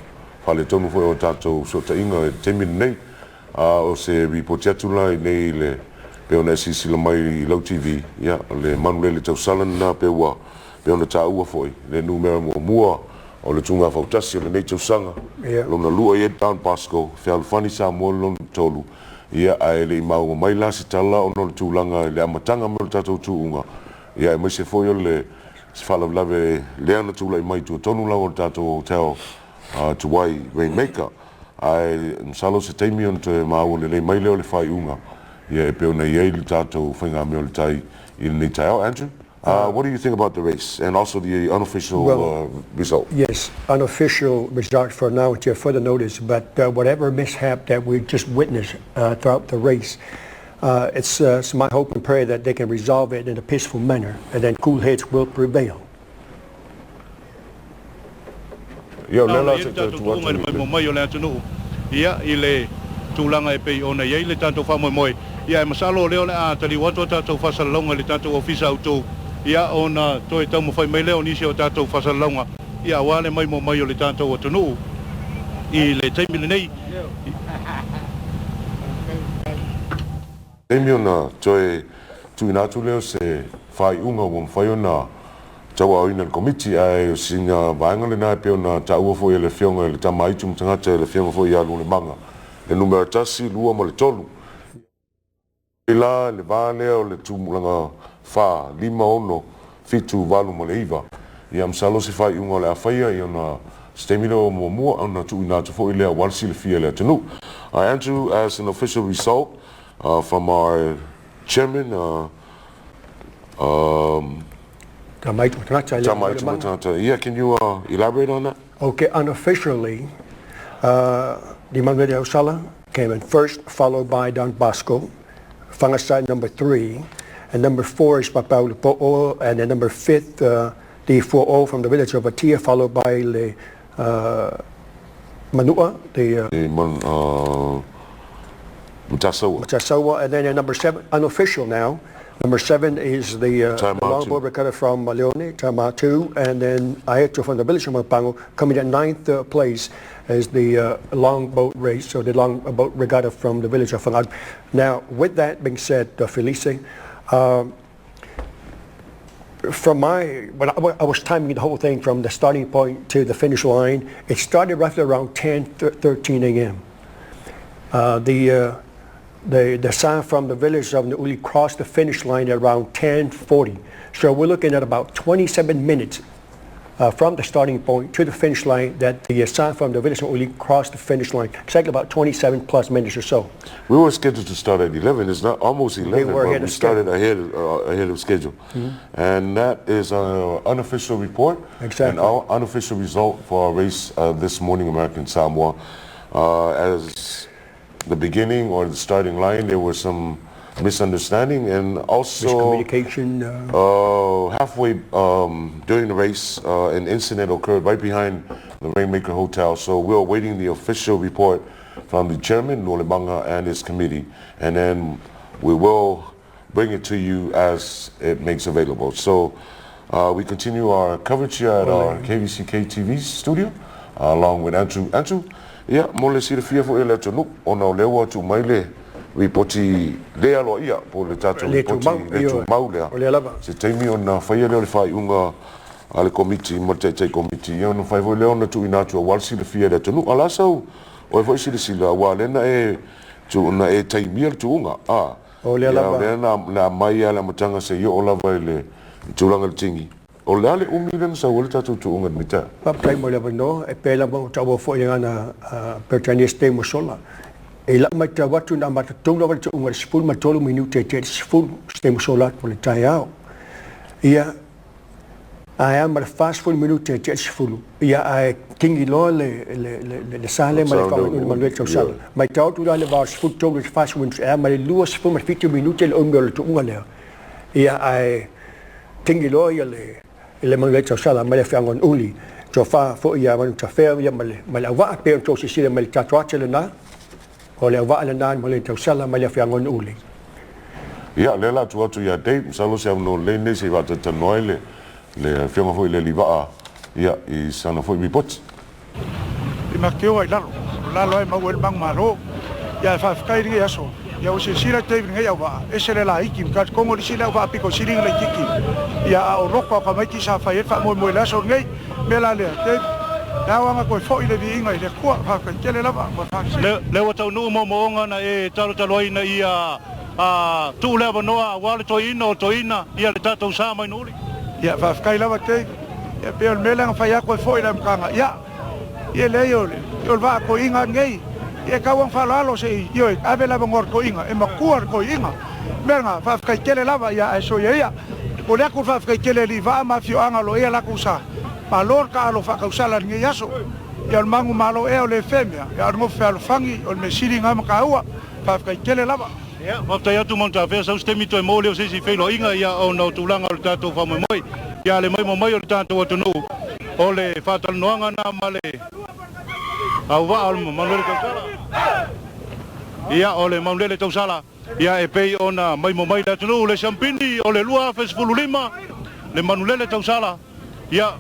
whale tonu whai o tātou so ta inga e termino nei o se ripotia tulai nei le peona sisila mai i Lau TV ia le Manuel le tausalan na peua peona tā ua whai le numera mua o le tunga Fautasi o le nei tausanga lona lua i e Dan Pasco Fautasi Samoa lona tolu ia ai le mau mai la se tala ono le tulanga le amatanga mo le tatou tuunga ia mai se foi le fala lave le ana tula mai tu tonu la o tatou hotel to wai rainmaker ai msalo se taimi on te mau le mai leo le fai unga ia e peo na iei le tātou whainga meo le tai i le tai au. Andrew, what do you think about the race and also the unofficial result? Yes, unofficial result for now until further notice, but whatever mishap that we just witnessed throughout the race, it's my hope and prayer that they can resolve it in a peaceful manner and then cool heads will prevail. Ia lela te tuanga le mai o le atunu. Ia I le tulanga e pei ona ia le tanto fa moi. Ia e masalo leo le a tali wato tatou fasalonga le tatou ofisa auto. Ia ona toi tau mo fai mai leo nisi o tatou fasalonga. Ia wale mai mo mai o le tatou atunu. I le taimi nei. Taimi ona toi tuinatu leo se fai unga o fai ona tawa o ina komiti ai singa vaenga le nai pe ona taua foi le fionga le tamai tum tangata le fionga foi ya le manga le numero tasi lua mo le tolu ila le vale o le tumulanga fa lima ono fitu valu mo le iva ia msalo se fai unga le afaia ia ona stemilo mo mo ona tu ina tu foi le walsi le fia le tunu. Andrew, as an official result from our chairman yeah, can you elaborate on that? Okay, unofficially, the Manuel Sala came in first, followed by Don Bosco, Fangasai number 3, and number 4 is Papau Lupo'o, and then number 5th, the 4-0 from the village of Atia, followed by Le Manua, Mutasawa, and then number 7, unofficial now. Number 7 is the longboard recorder from Leone, Tama 2, and then Aeto from the village of Mapango coming at 9th place is the longboat race, so the longboat regatta from the village of Fangad. Now, with that being said, Felice, from when I was timing the whole thing from the starting point to the finish line, it started roughly around 10:13 a.m. The sign from the village of Nauli crossed the finish line at around 10:40. So we're looking at about 27 minutes from the starting point to the finish line that the sign from the village of Nauli crossed the finish line. Exactly about 27 plus minutes or so. We were scheduled to start at 11. It's not almost 11, but we started ahead of schedule. And that is an unofficial report. Exactly. And our unofficial result for our race this morning, American Samoa. As the beginning or the starting line, there was some misunderstanding and also miscommunication. Halfway during the race, an incident occurred right behind the Rainmaker Hotel. So we're awaiting the official report from the chairman, Nolebanga, and his committee, and then we will bring it to you as it makes available. So we continue our coverage here at our KVCK TV studio, along with Andrew. Andrew, ia mo le sira fia fo ele tonu ona o lewa tu mai le ripoti le alo ia po le tatu ripoti le tu mau lea se taimi ona whaia leo le whai unga ale komiti mo te komiti ia ona whai fo leo na tu ina tu a walsi le fia le tonu ala sau o e fo isi le sila wa lena e tu ona e taimi le tu unga o le lava lena la mai ala matanga se yo o lava le tulanga le tingi o le ale umilen sa wole tatu tu unga mita papai mo le no e pela mo tau fo ia na pertaniste mo sola e la mai tawatu na mata tonga wa tu unga spul ma tolu minute te spul ste mo sola po le tai ao ia ai am fast full minute te spul ia ai kingi lo le sale ma le fa ma le tau sala mai tau tu le va spul tonga fast full e ma le lua spul ma fitu minute le unga tu unga le ia ai kingi lo ia le mangai tau sala mai fiangon uli to fa fo ia man ta fe ia mai wa pe to si le mai ta troche le na o le wa le na mai tau sala mai fiangon uli ia le la tu ia dei salo se no le ne se va te noile le fiango fo le liva ia I sana fo report I makeo ai lalo ai mau el bang maro ia fa kai ri aso ia o se sira te ngai au va ese le la iki ka kongo li sila va piko siri le tiki ia o roko ka mai ki sa fa fa mo la so ngai me la le te na wa ko fo ile vi ngai le ko fa ka tele la va fa le wa tau no mo nga na e talo ina ia tu le va noa wa le toina ia le tatu sa mai nuli ia fa kai la va te ia pe me la fa ia ko fo ile mkanga ia Ia le yo va ko inga ngei. E ka wang falalo se yo ave la ngor ko inga e makuar ko inga. Merga fa ka kele lava ia e so ia. O le ko fa ka kele li va ma fio anga lo ia la kusa. Pa lor ka lo fa ka usala ngi yaso. Ia mangu malo e o le femia. Ia ngo fa lo fangi o me siri nga ma ka ua. Fa ka kele lava. Ya, wapta ya tu monta fe sa ustemi to mo le se si fe lo inga ya o no tulanga o tato fa moi. Ya le mai o tato o tunu. O le fatal noanga na male. Au va al manole ka sala. Ya o le manole to sala. Ya e pe ona mai da tunu le champini o le lua fes fululima. Le manole to sala. Ya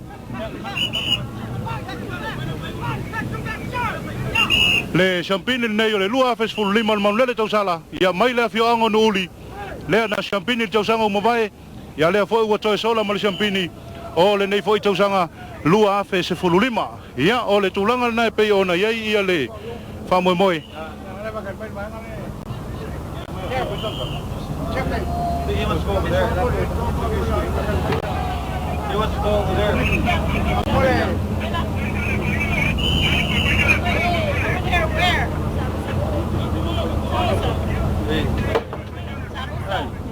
le champini nei o le lua fes fululima le manole to sala. Ya mai le fio ango nuli. Le na champini to sanga mo vai. Ya le fo o to sola mal champini. O le nei foi to sanga lua fes fululima. Ya o le tulanga na pe ona ia ia le fa moi.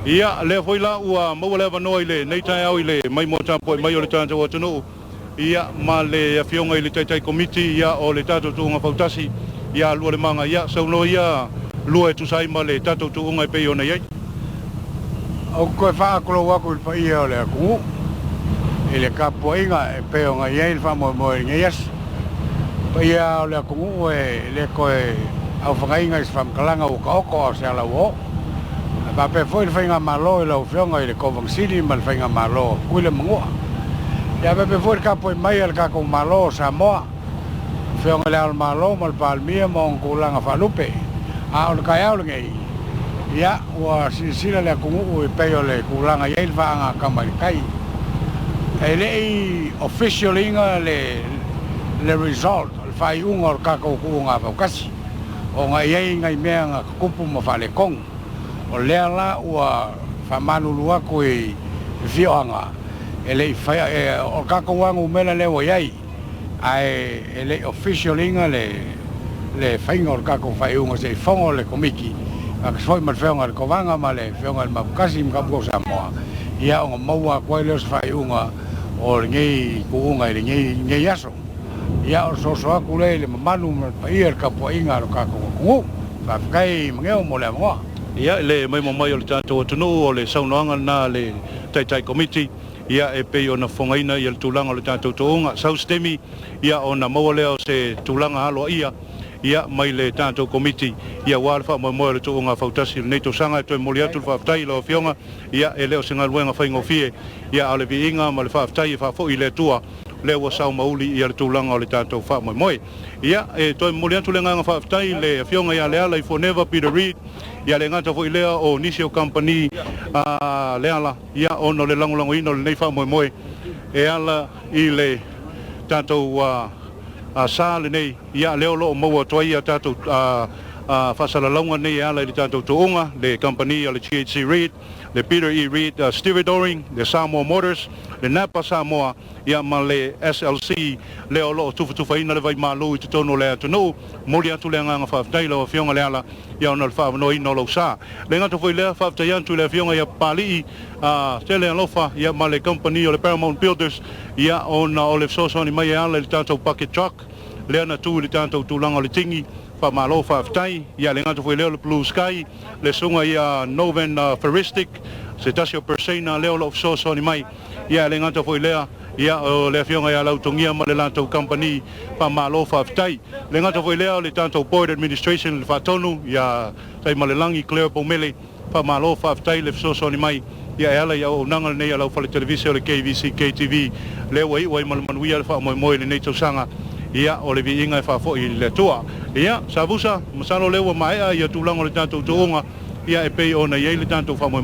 Ia le foi la ua mo le va noi le nei tai au le mai mo tampo mai o le tanto o tunu ia ma le afionga i le tai committee ia o le tato tunga Fautasi ia lua le manga ia so no ia lua tu sai ma le tato tunga i pe ona ia o ko fa ko wa ko pa ia le ku ele kapo inga e pe ona ia il fa mo ia pa ia le ku e le ko au fa inga is fam kalanga o ko se ala wo ba pe foi fainga malo le fionga ile ko vang sili mal fainga malo kuile mango ya pe foi kapo mai al ka ko malo Samoa fionga le al malo mal palmia mon kulanga falupe a on ka ya ngai ya wa sila le ko u pe le kulanga ya il va nga kamai kai ele official inga le result al fai un or ka ko nga fa kasi o nga ye ngai me nga kupu mo fa le kong o lea la ua whamanu lua koe vioanga ele fai o kako wangu mela le o iai ai ele official inga le whainga o kako whai unga se whongo le komiki a kasoi mat whaunga le kovanga ma le whaunga le mapukasi mkapuko Samoa ia o maua koe leo se whai unga o ngei kuunga ile ngei aso ia o soso aku le mamanu ma paia le kapua inga o kako kungu whafkai mngeo mo le moa ia le mai o le tato tunu o le saunoanga na le tai committee ia e pe ona fongaina ia le tulanga o le tato toonga saustemi ia ona maua leo se tulanga halo ia mai le tato committee ia wale fa mo le toonga Fautasi nei to sanga to mo le atu fa tai lo fionga ia e leo singa luenga fa ngofie ia ale viinga ma le fa tai fa fo ile tua le wa sau mauli ia le tulanga o le tato fa mo ia e to mo le atu le nga fa tai le fionga ia le ala for never be the read ia le ngata foi lea o Nisio Company le ala ia ono le langolango ino le nei fa mo e ala i le tato sa le nei ia leo lo mo to ia tato fasala longa nei ala le tato toonga le company le THC Reed le Peter E. Reed stevedoring le Samoa Motors le Napa Samoa ia ma le SLC leo lo tufa ina le vai malu i tono le atu moli atu le nga fa dai lo fionga le ala ia ona fa no ino lo sa le nga to foi le fa tai atu le fionga ia pali tele lofa ia ma le company o le Paramount Builders ia ona o le so ni mai ala le tanto packet truck le ana tu le tanto tulanga le tingi fa malo fa tai ia le nga to foi le Blue Sky le sunga ia Noven Furistic se tasio persena leo lo so ni mai ia le nga to foi le ia o le fionga ia lautongia ma le lanto company pa malo fa tai le ngata foi leo le tanto board administration le fatonu ia tai malelangi clear pomele pa malo fa tai le so ni mai ia ela ia o nanga nei ala fa le televisio le KVC KTV le wai malmanuia fa mo le nei sanga ia o le vinga fa fo i le tua ia sabusa masalo le mai ia tulango le tanto tuonga ia e pe ona ia le tanto fa mo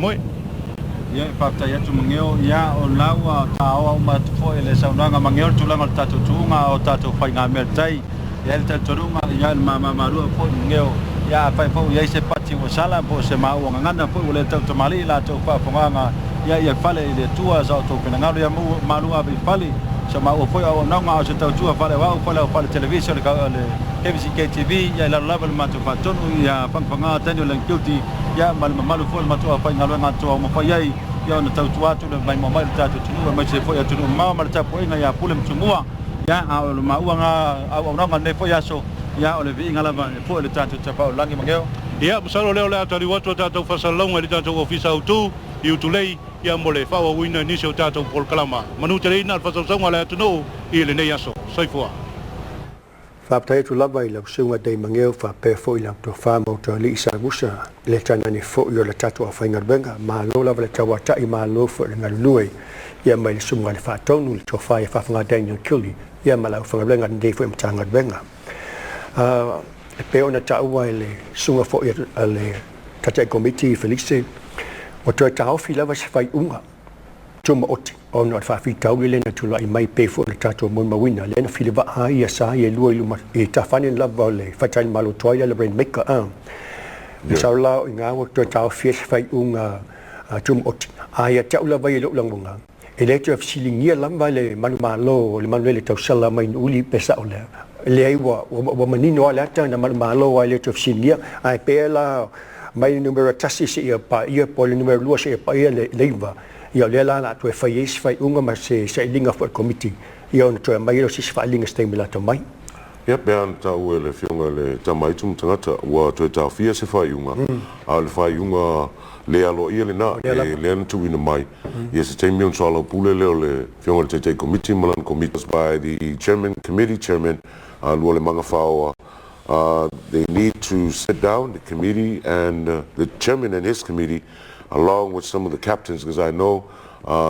ia pata ia tu mangeo ia o laua tawa ma fo ele saunanga mangeo tulanga tatu tunga o tatu fainga mertai ia le taturunga ia mama maru fo mangeo ia fai fo ia se pati o sala po se ma o ngana fo le tatu mali la to fa fonga ia fale le tua za to penanga ia maru abi fale so mau foi au nonga o se tau tua fale wa fale television le KTV ya la level matu fatonu ya pangpanga tanu le guilty ya malu foi matu apa ngalo ngatu mo foi ya na tau tua tu le mai mo mai tatu tu mai se foi tu mau mal tapo inga ya pulem semua ya au mau nga au nonga ne foi so ya o le vi ngala foi le tatu tapa langi mangeo ia masalo leo le atari watu tatu fasalonga le tatu ofisa utu iutulei ia mole fa wina ni se tatu por kalama manu tere na fasalonga le atu ile ne yaso soifua Faaptai tu lava I lau sunga dei mangeo fa pe fo I lau to fa mo to li isa gusa le tana ni fo yo le tatu a whainga benga ma lo lava le tawa tai ma lo fo le ngalui ia mai le sunga le fa tonu le to fa ia fa whanga Daniel Kili ia ma lau whanga benga ndei fo imtanga benga pe ona taua le sunga fo ia le tatai komiti Felice o to tau fi lava se fai unga tuma oti o no fa fi tau le na tula I mai pe fo le tatu mo mawina le na fi le va ia sa ia lua luma e ta fani lava le fa tai malo toia le brain maker sa la inga o to tau fi se fai unga tuma oti ia tau lava ia lo langunga electro silingia lamba le manu malo le manu le tau sala mai uli pesa o le ai wa manino ala ta na manu malo wa electro silingia ai pe la mai numero tasi se ia pa ia po le numero lua se pa ia le leiva ia le la na tu fai unga ma se linga for committee ia on to mai lo se fa linga ste mila to mai ia ben ta o le fionga le ta mai tum tangata wa to ta fia se fai unga al fai unga le alo ia le na le tu ina mai ia se temi on solo pule le fionga te te committee malan committees by the committee chairman lo le manga fao they need to sit down the committee and the chairman and his committee along with some of the captains, because I know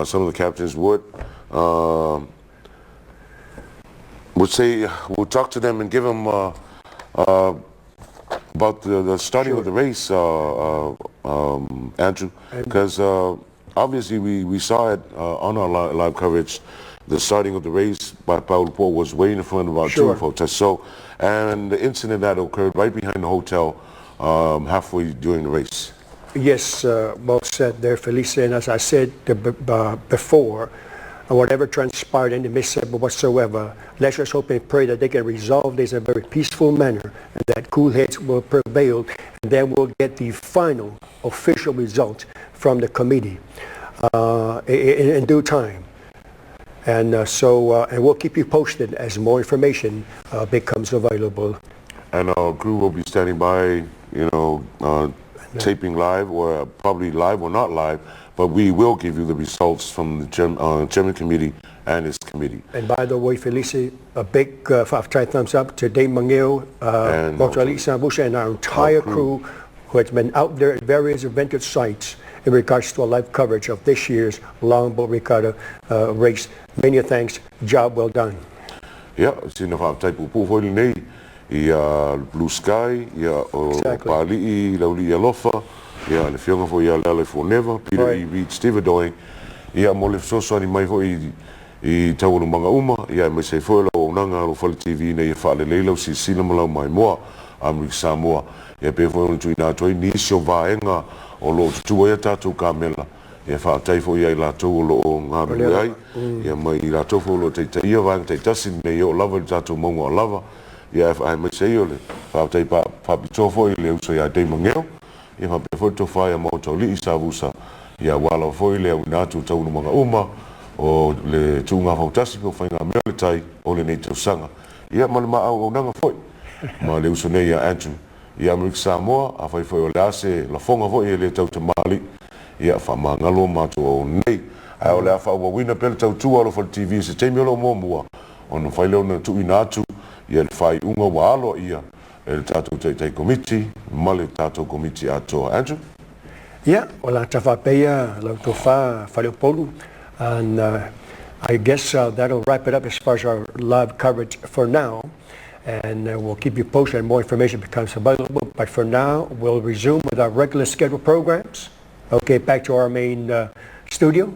some of the captains would say, we'll talk to them and give them about the starting of the race, Andrew, because obviously we saw it on our live coverage. The starting of the race by Paulo Paul was way in front of our two Fautasi. So, and the incident that occurred right behind the hotel halfway during the race. Yes, well said there, Felice. And as I said before, whatever transpired, any mishap whatsoever, let's just hope and pray that they can resolve this in a very peaceful manner and that cool heads will prevail, and then we'll get the final official result from the committee in due time. And so we'll keep you posted as more information becomes available. And our crew will be standing by, taping live, or probably live or not live, but we will give you the results from the Chairman Committee and his committee. And by the way, Felice, a big thumbs up to Dave Mangeo, Motoralisa Bush, and our entire crew who has been out there at various evented sites in regards to a live coverage of this year's Longboat Regatta race. Many thanks. Job well done. Yeah, sina fa tai pu foi nei ia Blue Sky ia o pali la uli lofa ia le fionga foi ia le for never Peter read Steve doing ia mo le so ni mai foi I tau no manga uma ia me se foi lo nanga lo fal TV nei fa le leilo si sina mo mai mo am Samoa ia pe foi no tuina toi ni so vaenga o lo tu ia tatu kamela ia fa tai foi ia la tu lo nga ai ia mai la tu fo lo te ia va te tasi nei o lava tatu mo lava ia fa mai se yo le fa tai pa to foi le so ia dei mangeo ia fa pe to fa ia mo to li sa vusa ia wala foi le una tu tau no manga uma o le tunga Fautasi ko fa nga me tai o le nei tu sanga ia mal ma o nanga foi ma le uso nei ia Andrew ia mo Samoa a foi o la se la fonga foi le tau te mali ia fa mangalo ma to nei ai o le fa o wina pel tau tu o fo TV se te mi lo mo mua on fa le ona tu inatu ia fai unga walo ia el tatu te committee male tatu committee ato Andrew. Yeah, well tafapeia la tofa Leopoldo, and I guess that'll wrap it up as far as our live coverage for now, and we'll keep you posted and more information becomes available. But for now, we'll resume with our regular scheduled programs. Okay, back to our main studio.